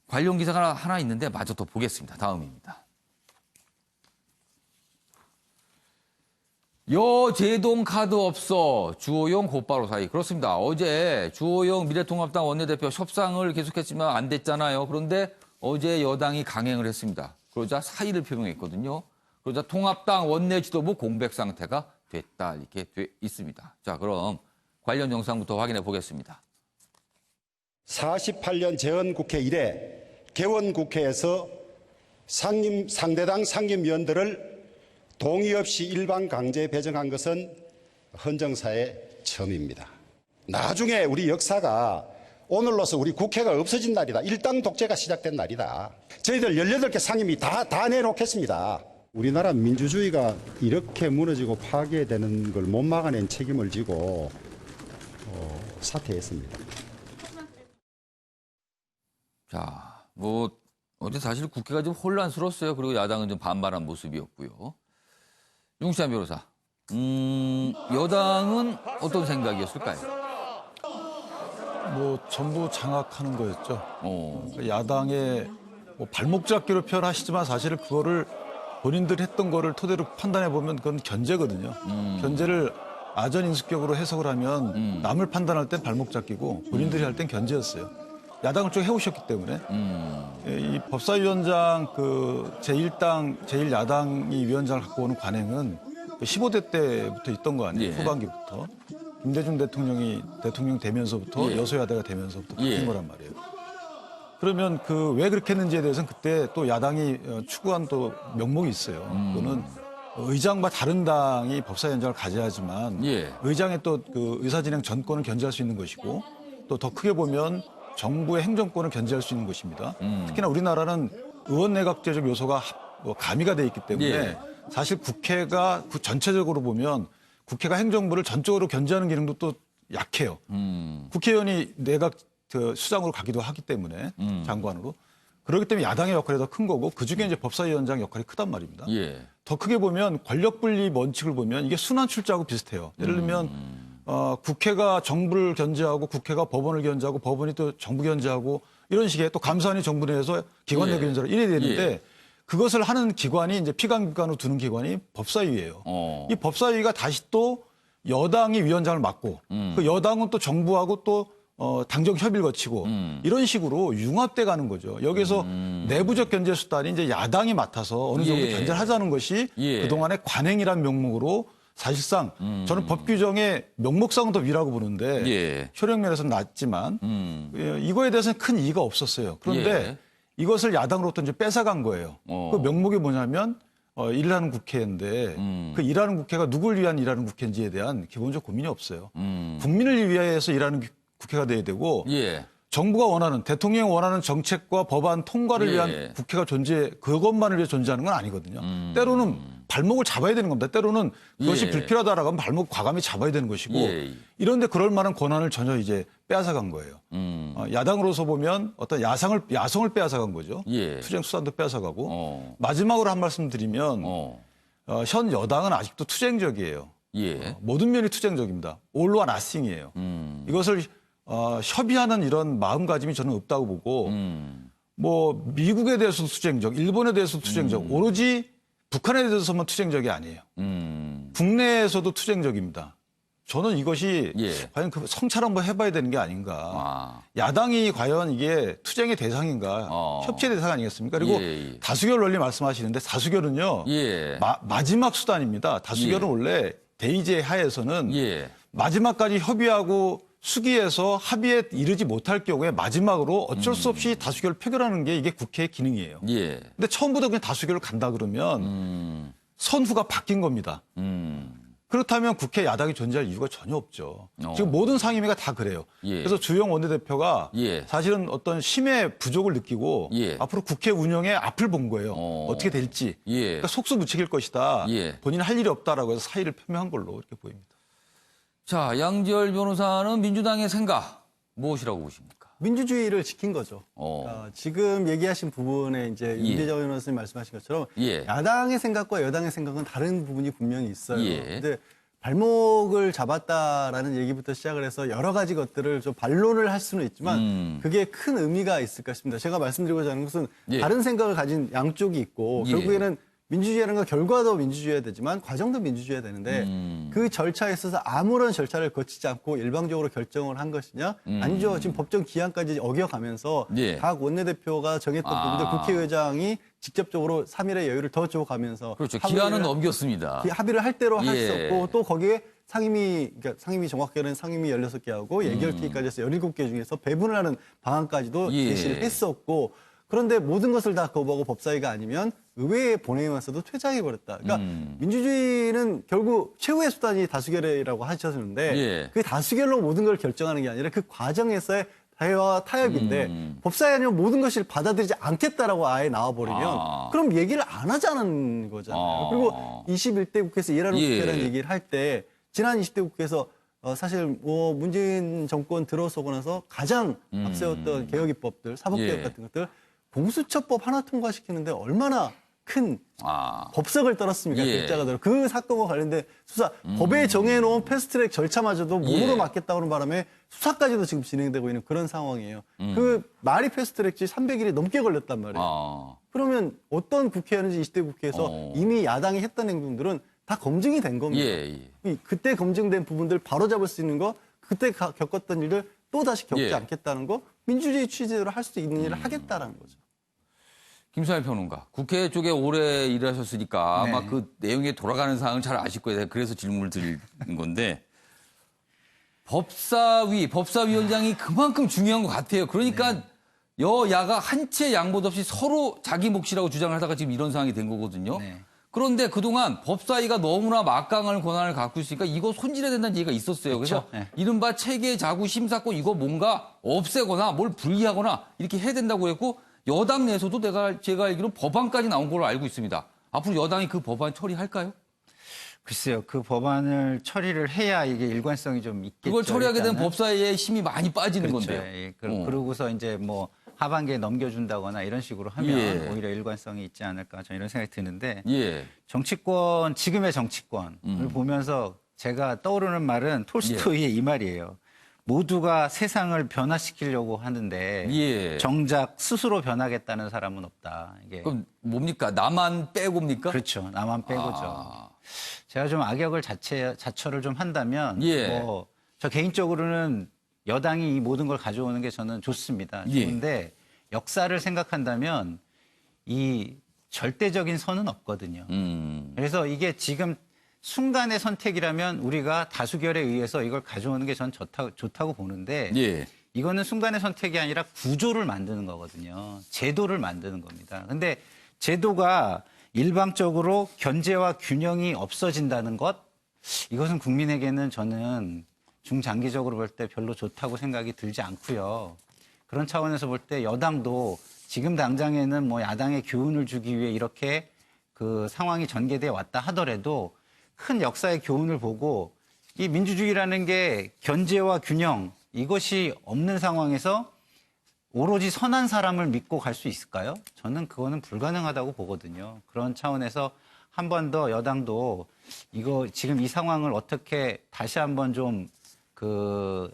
관련 기사가 하나 있는데 마저 더 보겠습니다. 다음입니다. 여제동 카드 없어 주호영 곧바로 사의. 그렇습니다. 어제 주호영 미래통합당 원내대표 협상을 계속했지만 안 됐잖아요. 그런데 어제 여당이 강행을 했습니다. 그러자 사의를 표명했거든요. 그러자 통합당 원내 지도부 공백 상태가 됐다 이렇게 돼 있습니다. 자, 그럼 관련 영상부터 확인해 보겠습니다. 48년 재헌국회 이래 개원국회에서 상대당 상임위원들을 동의 없이 일반 강제 배정한 것은 헌정사의 처음입니다. 나중에 우리 역사가 오늘로서 우리 국회가 없어진 날이다. 일당 독재가 시작된 날이다. 저희들 18개 상임위 다 내놓겠습니다. 우리나라 민주주의가 이렇게 무너지고 파괴되는 걸 못 막아낸 책임을 지고 사퇴했습니다. 자, 어제 사실 국회가 좀 혼란스러웠어요. 그리고 야당은 좀 반발한 모습이었고요. 윤기찬 변호사, 여당은 어떤 생각이었을까요? 전부 장악하는 거였죠. 야당의 발목 잡기로 표현하시지만 사실은 그거를 본인들이 했던 거를 토대로 판단해 보면 그건 견제거든요. 견제를 아전인수격으로 해석을 하면 남을 판단할 땐 발목 잡기고 본인들이 할 땐 견제였어요. 야당을 쭉 해오셨기 때문에 이 법사위원장 제1당, 제1야당이 위원장을 갖고 오는 관행은 15대 때부터 있던 거 아니에요. 후반기부터. 김대중 대통령이 대통령 되면서부터 여소야대가 되면서부터 바뀐 거란 말이에요. 그러면 왜 그렇게 했는지에 대해서는 그때 또 야당이 추구한 또 명목이 있어요. 그거는 의장과 다른 당이 법사위원장을 가져야 하지만 의장의 또 의사진행 전권을 견제할 수 있는 것이고 또 더 크게 보면 정부의 행정권을 견제할 수 있는 것입니다. 특히나 우리나라는 의원내각제적 요소가 가미가 돼 있기 때문에 사실 국회가 전체적으로 보면 국회가 행정부를 전적으로 견제하는 기능도 또 약해요. 국회의원이 내각 수장으로 가기도 하기 때문에 장관으로. 그렇기 때문에 야당의 역할이 더 큰 거고 그중에 이제 법사위원장 역할이 크단 말입니다. 더 크게 보면 권력분리 원칙을 보면 이게 순환출자하고 비슷해요. 예를 들면 국회가 정부를 견제하고 국회가 법원을 견제하고 법원이 또 정부 견제하고 이런 식의 또 감사원이 정부 내에서 기관 내 견제를 이래 되는데 그것을 하는 기관이 이제 피감기관으로 두는 기관이 법사위예요. 이 법사위가 다시 또 여당이 위원장을 맡고 그 여당은 또 정부하고 또 당정 협의를 거치고 이런 식으로 융합돼 가는 거죠. 여기서 내부적 견제 수단이 이제 야당이 맡아서 어느 정도 견제를 하자는 것이 그동안의 관행이란 명목으로 사실상 저는 법 규정의 명목상은 더 위라고 보는데 효력면에서는 낮지만 이거에 대해서는 큰 이의가 없었어요. 그런데 이것을 야당으로부터 이제 뺏어간 거예요. 그 명목이 뭐냐면 일하는 국회인데 그 일하는 국회가 누굴 위한 일하는 국회인지에 대한 기본적 고민이 없어요. 국민을 위해서 일하는 국회가 돼야 되고 정부가 원하는 대통령이 원하는 정책과 법안 통과를 예. 위한 국회가 그것만을 위해 존재하는 건 아니거든요. 때로는 발목을 잡아야 되는 겁니다. 때로는 그것이 예. 불필요하다라고 하면 발목 과감히 잡아야 되는 것이고 예. 이런데 그럴 만한 권한을 전혀 이제 빼앗아간 거예요. 야당으로서 보면 어떤 야성을 빼앗아간 거죠. 예. 투쟁 수단도 빼앗아가고 마지막으로 한 말씀 드리면 현 여당은 아직도 투쟁적이에요. 예. 모든 면이 투쟁적입니다. all or nothing이에요. 이것을 협의하는 이런 마음가짐이 저는 없다고 보고 뭐 미국에 대해서도 투쟁적, 일본에 대해서도 투쟁적, 오로지 북한에 대해서만 투쟁적이 아니에요. 국내에서도 투쟁적입니다. 저는 이것이 예. 과연 그 성찰 한번 해봐야 되는 게 아닌가. 야당이 과연 이게 투쟁의 대상인가, 협치의 대상 아니겠습니까? 그리고 예. 다수결 논리 말씀하시는데 다수결은요, 예. 마지막 수단입니다. 다수결은 예. 원래 대의제 하에서는 예. 마지막까지 협의하고 수기해서 합의에 이르지 못할 경우에 마지막으로 어쩔 수 없이 다수결을 표결하는 게 이게 국회의 기능이에요. 예. 근데 처음부터 그냥 다수결을 간다 그러면 선후가 바뀐 겁니다. 그렇다면 국회 야당이 존재할 이유가 전혀 없죠. 지금 모든 상임위가 다 그래요. 예. 그래서 주영 원내대표가 예. 사실은 어떤 힘의 부족을 느끼고 예. 앞으로 국회 운영에 앞을 본 거예요. 어떻게 될지. 예. 그러니까 속수무책일 것이다. 예. 본인은 할 일이 없다라고 해서 사의를 표명한 걸로 이렇게 보입니다. 자, 양지열 변호사는 민주당의 생각 무엇이라고 보십니까? 민주주의를 지킨 거죠. 지금 얘기하신 부분에 이제 예. 윤대정 변호사님 말씀하신 것처럼 예. 야당의 생각과 여당의 생각은 다른 부분이 분명히 있어요. 예. 근데 발목을 잡았다라는 얘기부터 시작을 해서 여러 가지 것들을 좀 반론을 할 수는 있지만 그게 큰 의미가 있을까 싶습니다. 제가 말씀드리고자 하는 것은 예. 다른 생각을 가진 양쪽이 있고 예. 결국에는 민주주의라는 건 결과도 민주주의여야 되지만 과정도 민주주의여야 되는데 그 절차에 있어서 아무런 절차를 거치지 않고 일방적으로 결정을 한 것이냐? 아니죠. 지금 법정 기한까지 어겨가면서 예. 각 원내대표가 정했던 부분들 국회의장이 직접적으로 3일의 여유를 더 줘가면서 그렇죠. 기한은 넘겼습니다. 합의를 할 대로 할 수 예. 없고 또 거기에 그러니까 상임위 정확하게는 상임위 16개하고 예결특위까지 해서 17개 중에서 배분을 하는 방안까지도 예. 제시를 했었고 그런데 모든 것을 다 거부하고 법사위가 아니면 의회에 보내면서도 퇴장해버렸다. 그러니까 민주주의는 결국 최후의 수단이 다수결이라고 하셨는데 예. 그 다수결로 모든 걸 결정하는 게 아니라 그 과정에서의 대화 타협인데 법사위 아니면 모든 것을 받아들이지 않겠다라고 아예 나와버리면 그럼 얘기를 안 하자는 거잖아요. 그리고 21대 국회에서 일하는 예. 국회라는 얘기를 할 때 지난 20대 국회에서 사실 뭐 문재인 정권 들어서고 나서 가장 앞세웠던 개혁 입법들, 사법개혁 예. 같은 것들 공수처법 하나 통과시키는데 얼마나 큰 법석을 떨었습니까? 예. 글자가 들어. 그 사건과 관련된 수사, 법에 정해놓은 패스트트랙 절차마저도 몸으로 예. 막겠다고 하는 바람에 수사까지도 지금 진행되고 있는 그런 상황이에요. 그 말이 패스트트랙지 300일이 넘게 걸렸단 말이에요. 그러면 어떤 국회였는지 20대 국회에서 이미 야당이 했던 행동들은 다 검증이 된 겁니다. 예. 그때 검증된 부분들 바로잡을 수 있는 거, 그때 겪었던 일을 또 다시 겪지 예. 않겠다는 거, 민주주의 취지대로 할 수 있는 일을 하겠다라는 거죠. 김수환 평론가, 국회 쪽에 오래 일하셨으니까 네. 아마 그 내용에 돌아가는 사항을 잘 아실 거예요. 그래서 질문을 드리는 건데 법사위원장이 그만큼 중요한 것 같아요. 그러니까 여야가 한 채 양보도 없이 서로 자기 몫이라고 주장을 하다가 지금 이런 상황이 된 거거든요. 네. 그런데 그동안 법사위가 너무나 막강한 권한을 갖고 있으니까 이거 손질해야 된다는 얘기가 있었어요. 그래서 네. 이른바 체계 자구 심사권 이거 뭔가 없애거나 뭘 분리하거나 이렇게 해야 된다고 했고 여당 내에서도 제가 알기로 법안까지 나온 걸로 알고 있습니다. 앞으로 여당이 그 법안 처리할까요? 글쎄요, 그 법안을 처리를 해야 이게 일관성이 좀 있겠죠. 그걸 처리하게 되면 일단은. 법사위에 힘이 많이 빠지는 그렇죠. 건데요. 예. 그러고서 이제 뭐 하반기에 넘겨준다거나 이런 식으로 하면 예. 오히려 일관성이 있지 않을까 저는 이런 생각이 드는데 예. 정치권, 지금의 정치권을 보면서 제가 떠오르는 말은 톨스토이의 이 말이에요. 모두가 세상을 변화시키려고 하는데 예. 정작 스스로 변하겠다는 사람은 없다. 이게 그럼 뭡니까? 나만 빼고입니까? 그렇죠. 나만 빼고죠. 제가 좀 악역을 자처를 좀 한다면 예. 뭐 저 개인적으로는 여당이 이 모든 걸 가져오는 게 저는 좋습니다. 예. 좋은데 역사를 생각한다면 이 절대적인 선은 없거든요. 그래서 이게 지금 순간의 선택이라면 우리가 다수결에 의해서 이걸 가져오는 게 전 좋다고 보는데 예. 이거는 순간의 선택이 아니라 구조를 만드는 거거든요. 제도를 만드는 겁니다. 근데 제도가 일방적으로 견제와 균형이 없어진다는 것, 이것은 국민에게는 저는 중장기적으로 볼 때 별로 좋다고 생각이 들지 않고요. 그런 차원에서 볼 때 여당도 지금 당장에는 뭐 야당의 교훈을 주기 위해 이렇게 그 상황이 전개돼 왔다 하더라도 큰 역사의 교훈을 보고 이 민주주의라는 게 견제와 균형 이것이 없는 상황에서 오로지 선한 사람을 믿고 갈 수 있을까요? 저는 그거는 불가능하다고 보거든요. 그런 차원에서 한 번 더 여당도 이거 지금 이 상황을 어떻게 다시 한번 좀 그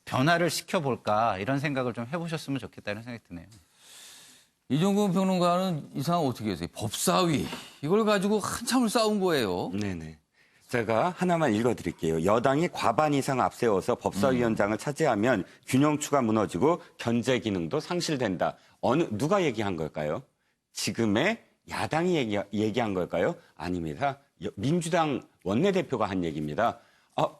변화를 시켜볼까 이런 생각을 좀 해보셨으면 좋겠다는 생각이 드네요. 이종근 평론가는 이 상황 어떻게 해요? 법사위 이걸 가지고 한참을 싸운 거예요. 네네. 제가 하나만 읽어드릴게요. 여당이 과반 이상 앞세워서 법사위원장을 차지하면 균형추가 무너지고 견제 기능도 상실된다. 누가 얘기한 걸까요? 지금의 야당이 얘기한 걸까요? 아닙니다. 민주당 원내대표가 한 얘기입니다.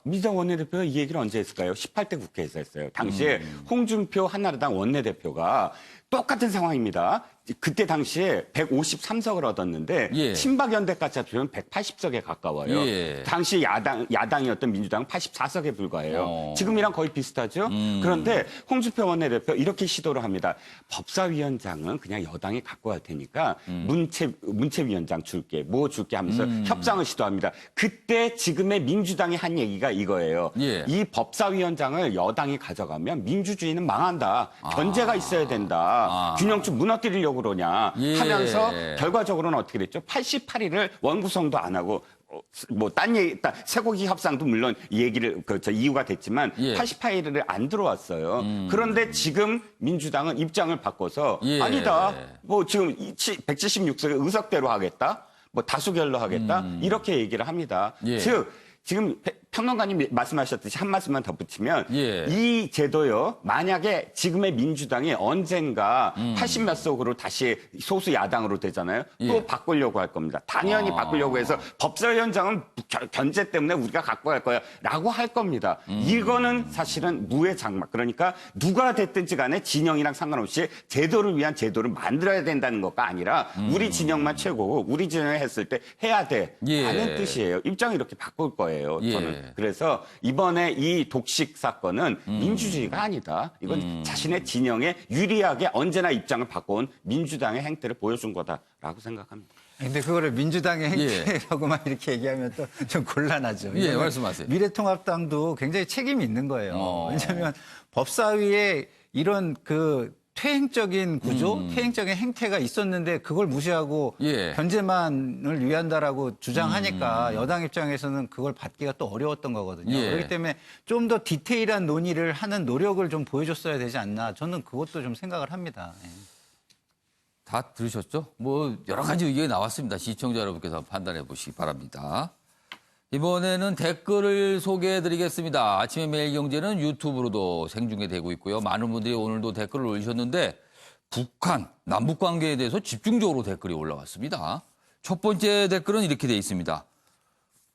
민주당 원내대표가 이 얘기를 언제 했을까요? 18대 국회에서 했어요. 당시에 홍준표 한나라당 원내대표가 똑같은 상황입니다. 그때 당시에 153석을 얻었는데 예. 친박연대까지 합치면 180석에 가까워요. 예. 당시 야당이었던 민주당은 84석에 불과해요. 지금이랑 거의 비슷하죠. 그런데 홍준표 원내대표 이렇게 시도를 합니다. 법사위원장은 그냥 여당이 갖고 갈 테니까 문체위원장 줄게, 뭐 줄게 하면서 협상을 시도합니다. 그때 지금의 민주당이 한 얘기가 이거예요. 예. 이 법사위원장을 여당이 가져가면 민주주의는 망한다. 견제가 있어야 된다. 균형추 무너뜨리려고 그러냐 하면서 결과적으로는 어떻게 됐죠? 88일을 원구성도 안 하고 뭐 딴 얘기, 쇠고기 협상도 물론 얘기를 이유가 됐지만 88일을 안 들어왔어요. 그런데 지금 민주당은 입장을 바꿔서 아니다. 뭐 지금 176석의 의석대로 하겠다. 뭐 다수결로 하겠다. 이렇게 얘기를 합니다. 즉 지금 평론가님 말씀하셨듯이 한 말씀만 덧붙이면 이 제도요. 만약에 지금의 민주당이 언젠가 80몇 석으로 다시 소수 야당으로 되잖아요. 또 바꾸려고 할 겁니다. 당연히 바꾸려고 해서 법사위원장은 견제 때문에 우리가 갖고 갈 거야 라고 할 겁니다. 이거는 사실은 무의 장막. 그러니까 누가 됐든지 간에 진영이랑 상관없이 제도를 위한 제도를 만들어야 된다는 것가 아니라 우리 진영만 최고고 우리 진영이 했을 때 해야 돼. 라는 뜻이에요. 입장을 이렇게 바꿀 거예요. 저는. 그래서 이번에 이 독식 사건은 민주주의가 아니다. 이건 자신의 진영에 유리하게 언제나 입장을 바꿔온 민주당의 행태를 보여준 거다라고 생각합니다. 근데 그거를 민주당의 행태라고만 이렇게 얘기하면 또 좀 곤란하죠. 말씀하세요. 미래통합당도 굉장히 책임이 있는 거예요. 왜냐하면 법사위에 이런 그 퇴행적인 구조, 퇴행적인 행태가 있었는데 그걸 무시하고 견제만을 위한다라고 주장하니까 여당 입장에서는 그걸 받기가 또 어려웠던 거거든요. 그렇기 때문에 좀 더 디테일한 논의를 하는 노력을 좀 보여줬어야 되지 않나. 저는 그것도 좀 생각을 합니다. 다 들으셨죠? 뭐 여러 가지 의견이 나왔습니다. 시청자 여러분께서 판단해 보시기 바랍니다. 이번에는 댓글을 소개해드리겠습니다. 아침에 매일경제는 유튜브로도 생중계되고 있고요. 많은 분들이 오늘도 댓글을 올리셨는데 북한, 남북관계에 대해서 집중적으로 댓글이 올라왔습니다. 첫 번째 댓글은 이렇게 돼 있습니다.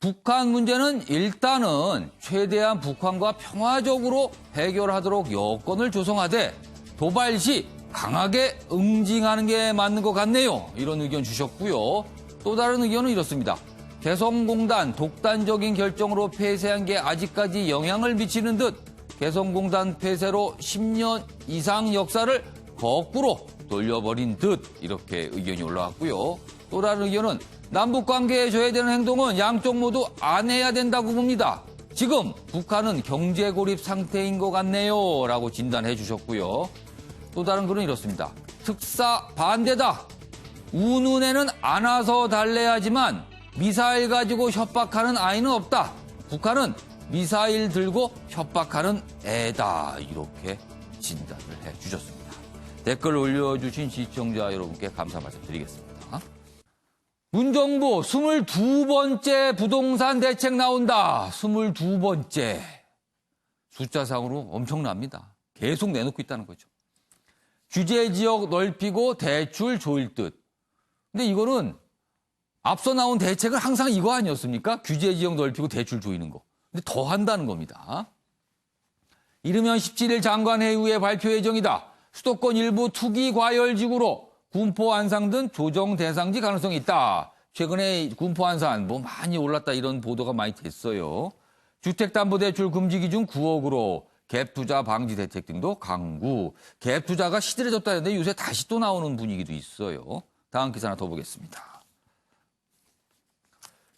북한 문제는 일단은 최대한 북한과 평화적으로 해결하도록 여건을 조성하되 도발 시 강하게 응징하는 게 맞는 것 같네요. 이런 의견 주셨고요. 또 다른 의견은 이렇습니다. 개성공단 독단적인 결정으로 폐쇄한 게 아직까지 영향을 미치는 듯 개성공단 폐쇄로 10년 이상 역사를 거꾸로 돌려버린 듯 이렇게 의견이 올라왔고요. 또 다른 의견은 남북관계에 줘야 되는 행동은 양쪽 모두 안 해야 된다고 봅니다. 지금 북한은 경제고립 상태인 것 같네요 라고 진단해 주셨고요. 또 다른 글은 이렇습니다. 특사 반대다. 우눈에는 안 와서 달래야지만 미사일 가지고 협박하는 아이는 없다. 북한은 미사일 들고 협박하는 애다. 이렇게 진단을 해주셨습니다. 댓글 올려주신 시청자 여러분께 감사 말씀드리겠습니다. 문정부 22번째 부동산 대책 나온다. 22번째. 숫자상으로 엄청납니다. 계속 내놓고 있다는 거죠. 규제 지역 넓히고 대출 조일 듯. 근데 이거는 앞서 나온 대책은 항상 이거 아니었습니까? 규제 지역 넓히고 대출 조이는 거. 근데 더 한다는 겁니다. 이르면 17일 장관회의 후에 발표 예정이다. 수도권 일부 투기 과열지구로 군포 안산 등 조정 대상지 가능성이 있다. 최근에 군포 안산 뭐 많이 올랐다 이런 보도가 많이 됐어요. 주택담보대출 금지 기준 9억으로 갭 투자 방지 대책 등도 강구. 갭 투자가 시들해졌다는데 요새 다시 또 나오는 분위기도 있어요. 다음 기사 하나 더 보겠습니다.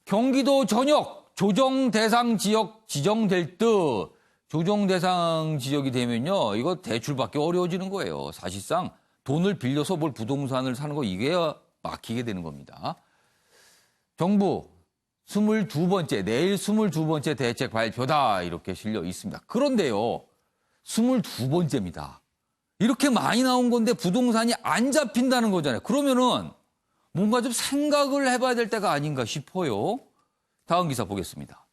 경기도 전역 조정 대상 지역 지정될 듯. 조정 대상 지역이 되면요, 이거 대출받기 어려워지는 거예요. 사실상 돈을 빌려서 뭘 부동산을 사는 거 이게 막히게 되는 겁니다. 정부 22번째, 내일 22번째 대책 발표다 이렇게 실려 있습니다. 그런데요, 22번째입니다. 이렇게 많이 나온 건데 부동산이 안 잡힌다는 거잖아요. 그러면은 뭔가 좀 생각을 해봐야 될 때가 아닌가 싶어요. 다음 기사 보겠습니다.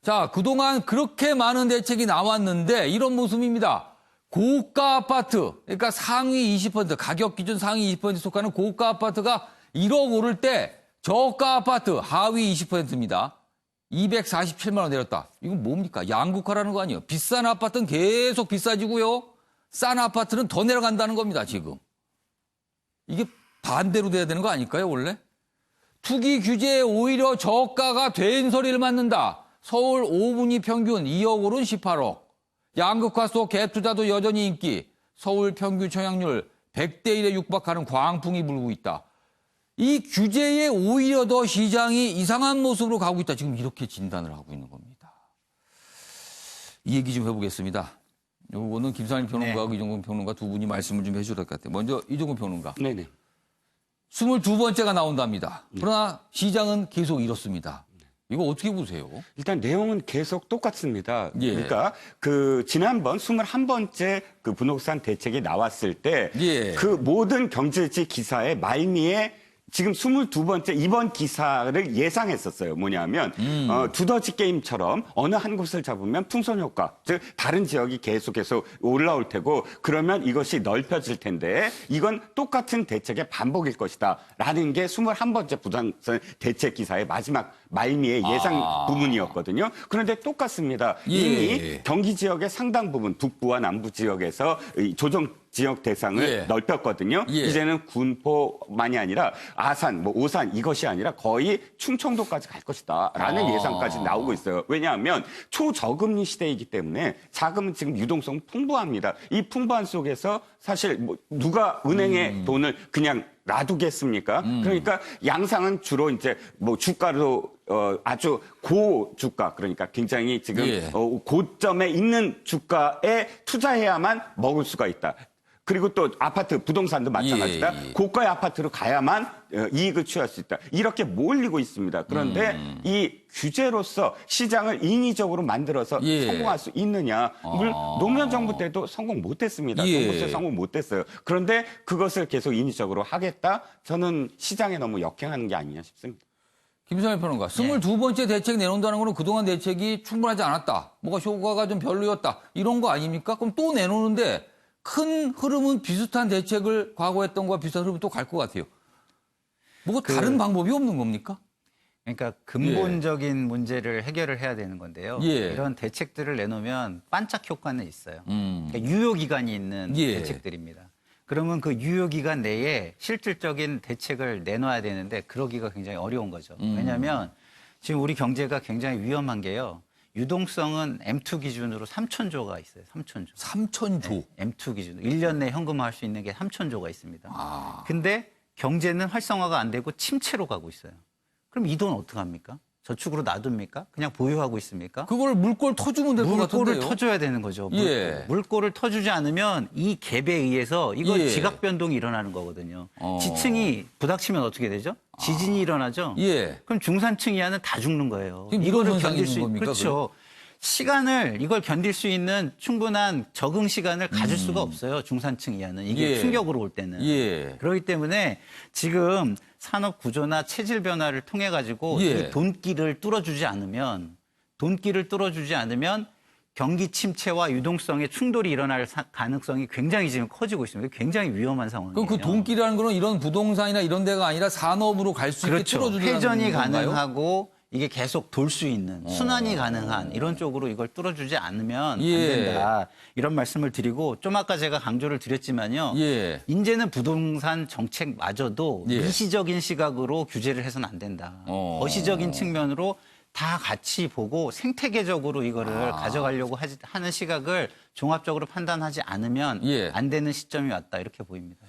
자, 그동안 그렇게 많은 대책이 나왔는데 이런 모습입니다. 고가 아파트, 그러니까 상위 20%, 가격 기준 상위 20%에 속하는 고가 아파트가 1억 오를 때 저가 아파트 하위 20%입니다. 247만 원 내렸다. 이건 뭡니까? 양극화라는 거 아니에요. 비싼 아파트는 계속 비싸지고요. 싼 아파트는 더 내려간다는 겁니다, 지금. 이게 반대로 돼야 되는 거 아닐까요, 원래? 투기 규제에 오히려 저가가 된 소리를 맞는다. 서울 5분위 평균 2억 오른 18억. 양극화 속 갭 투자도 여전히 인기. 서울 평균 청약률 100대 1에 육박하는 광풍이 불고 있다. 이 규제에 오히려 더 시장이 이상한 모습으로 가고 있다. 지금 이렇게 진단을 하고 있는 겁니다. 이 얘기 좀 해보겠습니다. 요거는 김상일 평론가하고 이종근 평론가 두 분이 말씀을 좀 해주셔야 될 것 같아요. 먼저 이종근 평론가. 네네. 22번째가 나온답니다. 그러나 시장은 계속 이렇습니다. 이거 어떻게 보세요? 일단 내용은 계속 똑같습니다. 예. 그러니까 그 지난번 21번째 그 부동산 대책이 나왔을 때 그 예. 모든 경제지 기사의 말미에 지금 22번째 이번 기사를 예상했었어요. 뭐냐면 두더지 게임처럼 어느 한 곳을 잡으면 풍선 효과, 즉 다른 지역이 계속해서 올라올 테고 그러면 이것이 넓혀질 텐데 이건 똑같은 대책의 반복일 것이다 라는 게 21번째 부동산 대책 기사의 마지막 말미의 예상 부분이었거든요. 그런데 똑같습니다. 이미 경기 지역의 상당 부분 북부와 남부 지역에서 이 조정 지역 대상을 넓혔거든요. 이제는 군포만이 아니라 아산, 뭐 오산 이것이 아니라 거의 충청도까지 갈 것이다라는 예상까지 나오고 있어요. 왜냐하면 초저금리 시대이기 때문에 자금은 지금 유동성 풍부합니다. 이 풍부한 속에서 사실 뭐 누가 은행에 돈을 그냥 놔두겠습니까? 그러니까 양상은 주로 이제 뭐 주가로 아주 고주가 그러니까 굉장히 지금 고점에 있는 주가에 투자해야만 먹을 수가 있다. 그리고 또 아파트, 부동산도 마찬가지다. 고가의 아파트로 가야만 이익을 취할 수 있다. 이렇게 몰리고 있습니다. 그런데 이 규제로서 시장을 인위적으로 만들어서 성공할 수 있느냐. 물론 노무현 정부 때도 성공 못했습니다. 정부 때 성공 못했어요. 그런데 그것을 계속 인위적으로 하겠다. 저는 시장에 너무 역행하는 게 아니냐 싶습니다. 김성일 평론가, 22번째 대책 내놓는다는 거는 그동안 대책이 충분하지 않았다. 뭐가 효과가 좀 별로였다. 이런 거 아닙니까? 그럼 또 내놓는데 큰 흐름은 비슷한 대책을 과거 했던 거와 비슷한 흐름은 또 갈 것 같아요. 뭐가 다른 방법이 없는 겁니까? 그러니까 근본적인 문제를 해결을 해야 되는 건데요. 이런 대책들을 내놓으면 반짝 효과는 있어요. 그러니까 유효기간이 있는 대책들입니다. 그러면 그 유효기간 내에 실질적인 대책을 내놔야 되는데 그러기가 굉장히 어려운 거죠. 왜냐하면 지금 우리 경제가 굉장히 위험한 게요. 유동성은 M2 기준으로 3,000조가 있어요. 3,000조. 3,000조? 네, M2 기준으로. 1년 내에 현금화할 수 있는 게 3,000조가 있습니다. 근데 경제는 활성화가 안 되고 침체로 가고 있어요. 그럼 이 돈 어떡합니까? 저축으로 놔둡니까? 그냥 보유하고 있습니까? 그걸 물꼬를 터주면 될 것 같은데요. 물꼬를 터줘야 되는 거죠. 물꼬를 터주지 않으면 이 갭에 의해서 이거 지각 변동이 일어나는 거거든요. 지층이 부닥치면 어떻게 되죠? 지진이 일어나죠. 그럼 중산층 이하는 다 죽는 거예요. 이거를 견딜 수 있는 그렇죠. 시간을 이걸 견딜 수 있는 충분한 적응 시간을 가질 수가 없어요. 중산층 이하는. 이게 충격으로 올 때는. 그렇기 때문에 지금 산업 구조나 체질 변화를 통해 가지고 이 돈길을 뚫어주지 않으면 경기 침체와 유동성의 충돌이 일어날 가능성이 굉장히 지금 커지고 있습니다. 굉장히 위험한 상황이에요. 그럼 그 돈길이라는 거는 이런 부동산이나 이런 데가 아니라 산업으로 갈 수 있게 틀어주는 회전이 건가요? 가능하고 이게 계속 돌 수 있는 순환이 가능한 이런 쪽으로 이걸 뚫어주지 않으면 안 된다. 이런 말씀을 드리고 좀 아까 제가 강조를 드렸지만요. 이제는 부동산 정책마저도 미시적인 시각으로 규제를 해서는 안 된다. 거시적인 측면으로 다 같이 보고 생태계적으로 이거를 가져가려고 하는 시각을 종합적으로 판단하지 않으면 예. 안 되는 시점이 왔다 이렇게 보입니다.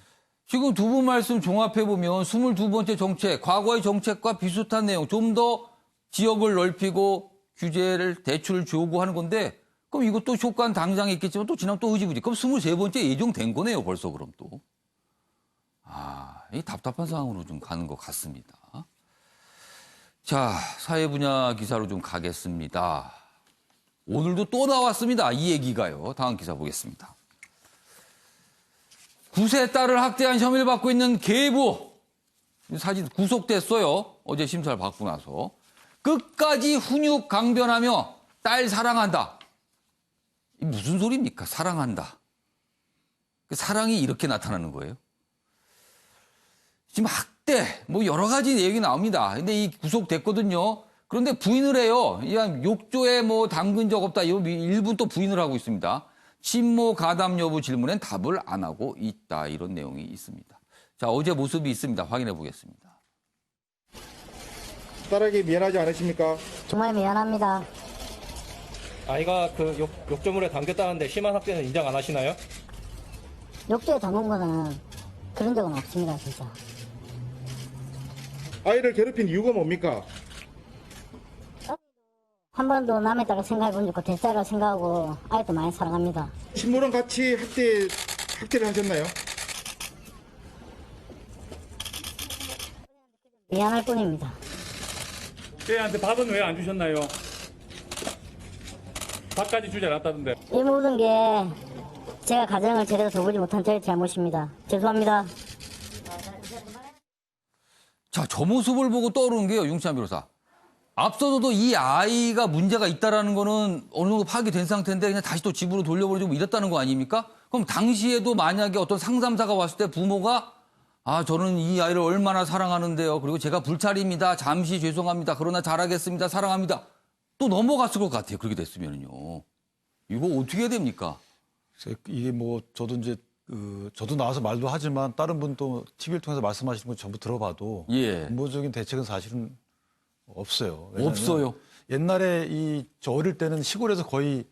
지금 두 분 말씀 종합해보면 22번째 정책, 과거의 정책과 비슷한 내용, 좀 더 지역을 넓히고 규제를, 대출을 요구하는 건데, 그럼 이것도 효과는 당장 있겠지만 또 지나면 또 흐지부지. 그럼 23번째 예정된 거네요, 벌써 그럼 또. 이 답답한 상황으로 좀 가는 것 같습니다. 자, 사회 분야 기사로 좀 가겠습니다. 오늘도 또 나왔습니다. 이 얘기가요. 다음 기사 보겠습니다. 9세 딸을 학대한 혐의를 받고 있는 계부. 사진 구속됐어요. 어제 심사를 받고 나서. 끝까지 훈육 강변하며 딸 사랑한다. 이 무슨 소리입니까? 사랑한다. 사랑이 이렇게 나타나는 거예요. 지금 학대, 뭐 여러 가지 얘기 나옵니다. 근데 이 구속됐거든요. 그런데 부인을 해요. 욕조에 뭐 담근 적 없다. 일부 또 부인을 하고 있습니다. 친모 가담 여부 질문엔 답을 안 하고 있다. 이런 내용이 있습니다. 자, 어제 모습이 있습니다. 확인해 보겠습니다. 딸에게 미안하지 않으십니까? 정말 미안합니다. 아이가 그 욕조물에 담겼다는데 심한 학대는 인정 안 하시나요? 욕조에 담은 거는 그런 적은 없습니다, 진짜. 아이를 괴롭힌 이유가 뭡니까? 한 번도 남의 딸을 생각해 본 적 없고 대딸을 생각하고 아이도 많이 사랑합니다. 친모랑 같이 학대를 하셨나요? 미안할 뿐입니다. 애한테 밥은 왜 안 주셨나요? 밥까지 주지 않았다던데. 이 모든 게 제가 가정을 제대로 돌보지 못한 저의 잘못입니다. 죄송합니다. 자, 저 모습을 보고 떠오르는 게요, 윤찬 변호사. 앞서서도 이 아이가 문제가 있다라는 거는 어느 정도 파악이 된 상태인데 그냥 다시 또 집으로 돌려버리고 이랬다는 거 아닙니까? 그럼 당시에도 만약에 어떤 상담사가 왔을 때 부모가 저는 이 아이를 얼마나 사랑하는데요. 그리고 제가 불찰입니다. 잠시 죄송합니다. 그러나 잘하겠습니다. 사랑합니다. 또 넘어갔을 것 같아요. 그렇게 됐으면요. 이거 어떻게 해야 됩니까? 이게 뭐 저도 이제 저도 나와서 말도 하지만 다른 분도 TV를 통해서 말씀하시는 거 전부 들어봐도 예. 근본적인 대책은 사실은 없어요. 없어요. 옛날에 저 어릴 때는 시골에서 거의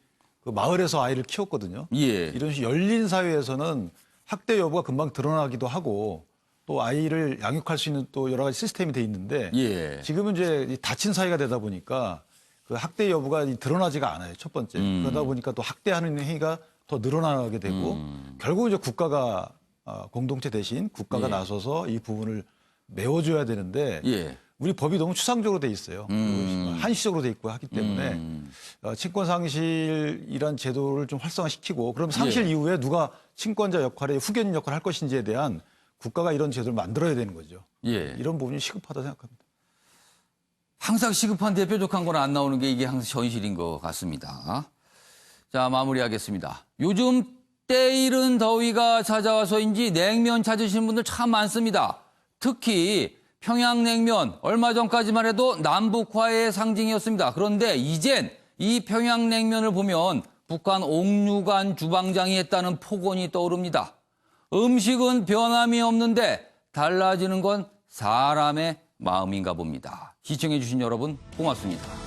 그 마을에서 아이를 키웠거든요. 예. 이런 식으로 열린 사회에서는 학대 여부가 금방 드러나기도 하고 또 아이를 양육할 수 있는 또 여러 가지 시스템이 돼 있는데 예. 지금은 이제 닫힌 사회가 되다 보니까 그 학대 여부가 드러나지가 않아요. 첫 번째. 그러다 보니까 또 학대하는 행위가 더 늘어나게 되고 결국 이제 국가가 공동체 대신 국가가 예. 나서서 이 부분을 메워줘야 되는데 예. 우리 법이 너무 추상적으로 돼 있어요. 한시적으로 돼 있고 하기 때문에 친권 상실이란 제도를 좀 활성화시키고 그럼 상실 예. 이후에 누가 친권자 역할에 후견인 역할을 할 것인지에 대한 국가가 이런 제도를 만들어야 되는 거죠. 예. 이런 부분이 시급하다 생각합니다. 항상 시급한 대표적한 건 안 나오는 게 이게 항상 현실인 것 같습니다. 자, 마무리하겠습니다. 요즘 때이른 더위가 찾아와서인지 냉면 찾으시는 분들 참 많습니다. 특히 평양냉면 얼마 전까지만 해도 남북화의 상징이었습니다. 그런데 이젠 이 평양냉면을 보면 북한 옥류관 주방장이 했다는 폭언이 떠오릅니다. 음식은 변함이 없는데 달라지는 건 사람의 마음인가 봅니다. 시청해 주신 여러분 고맙습니다.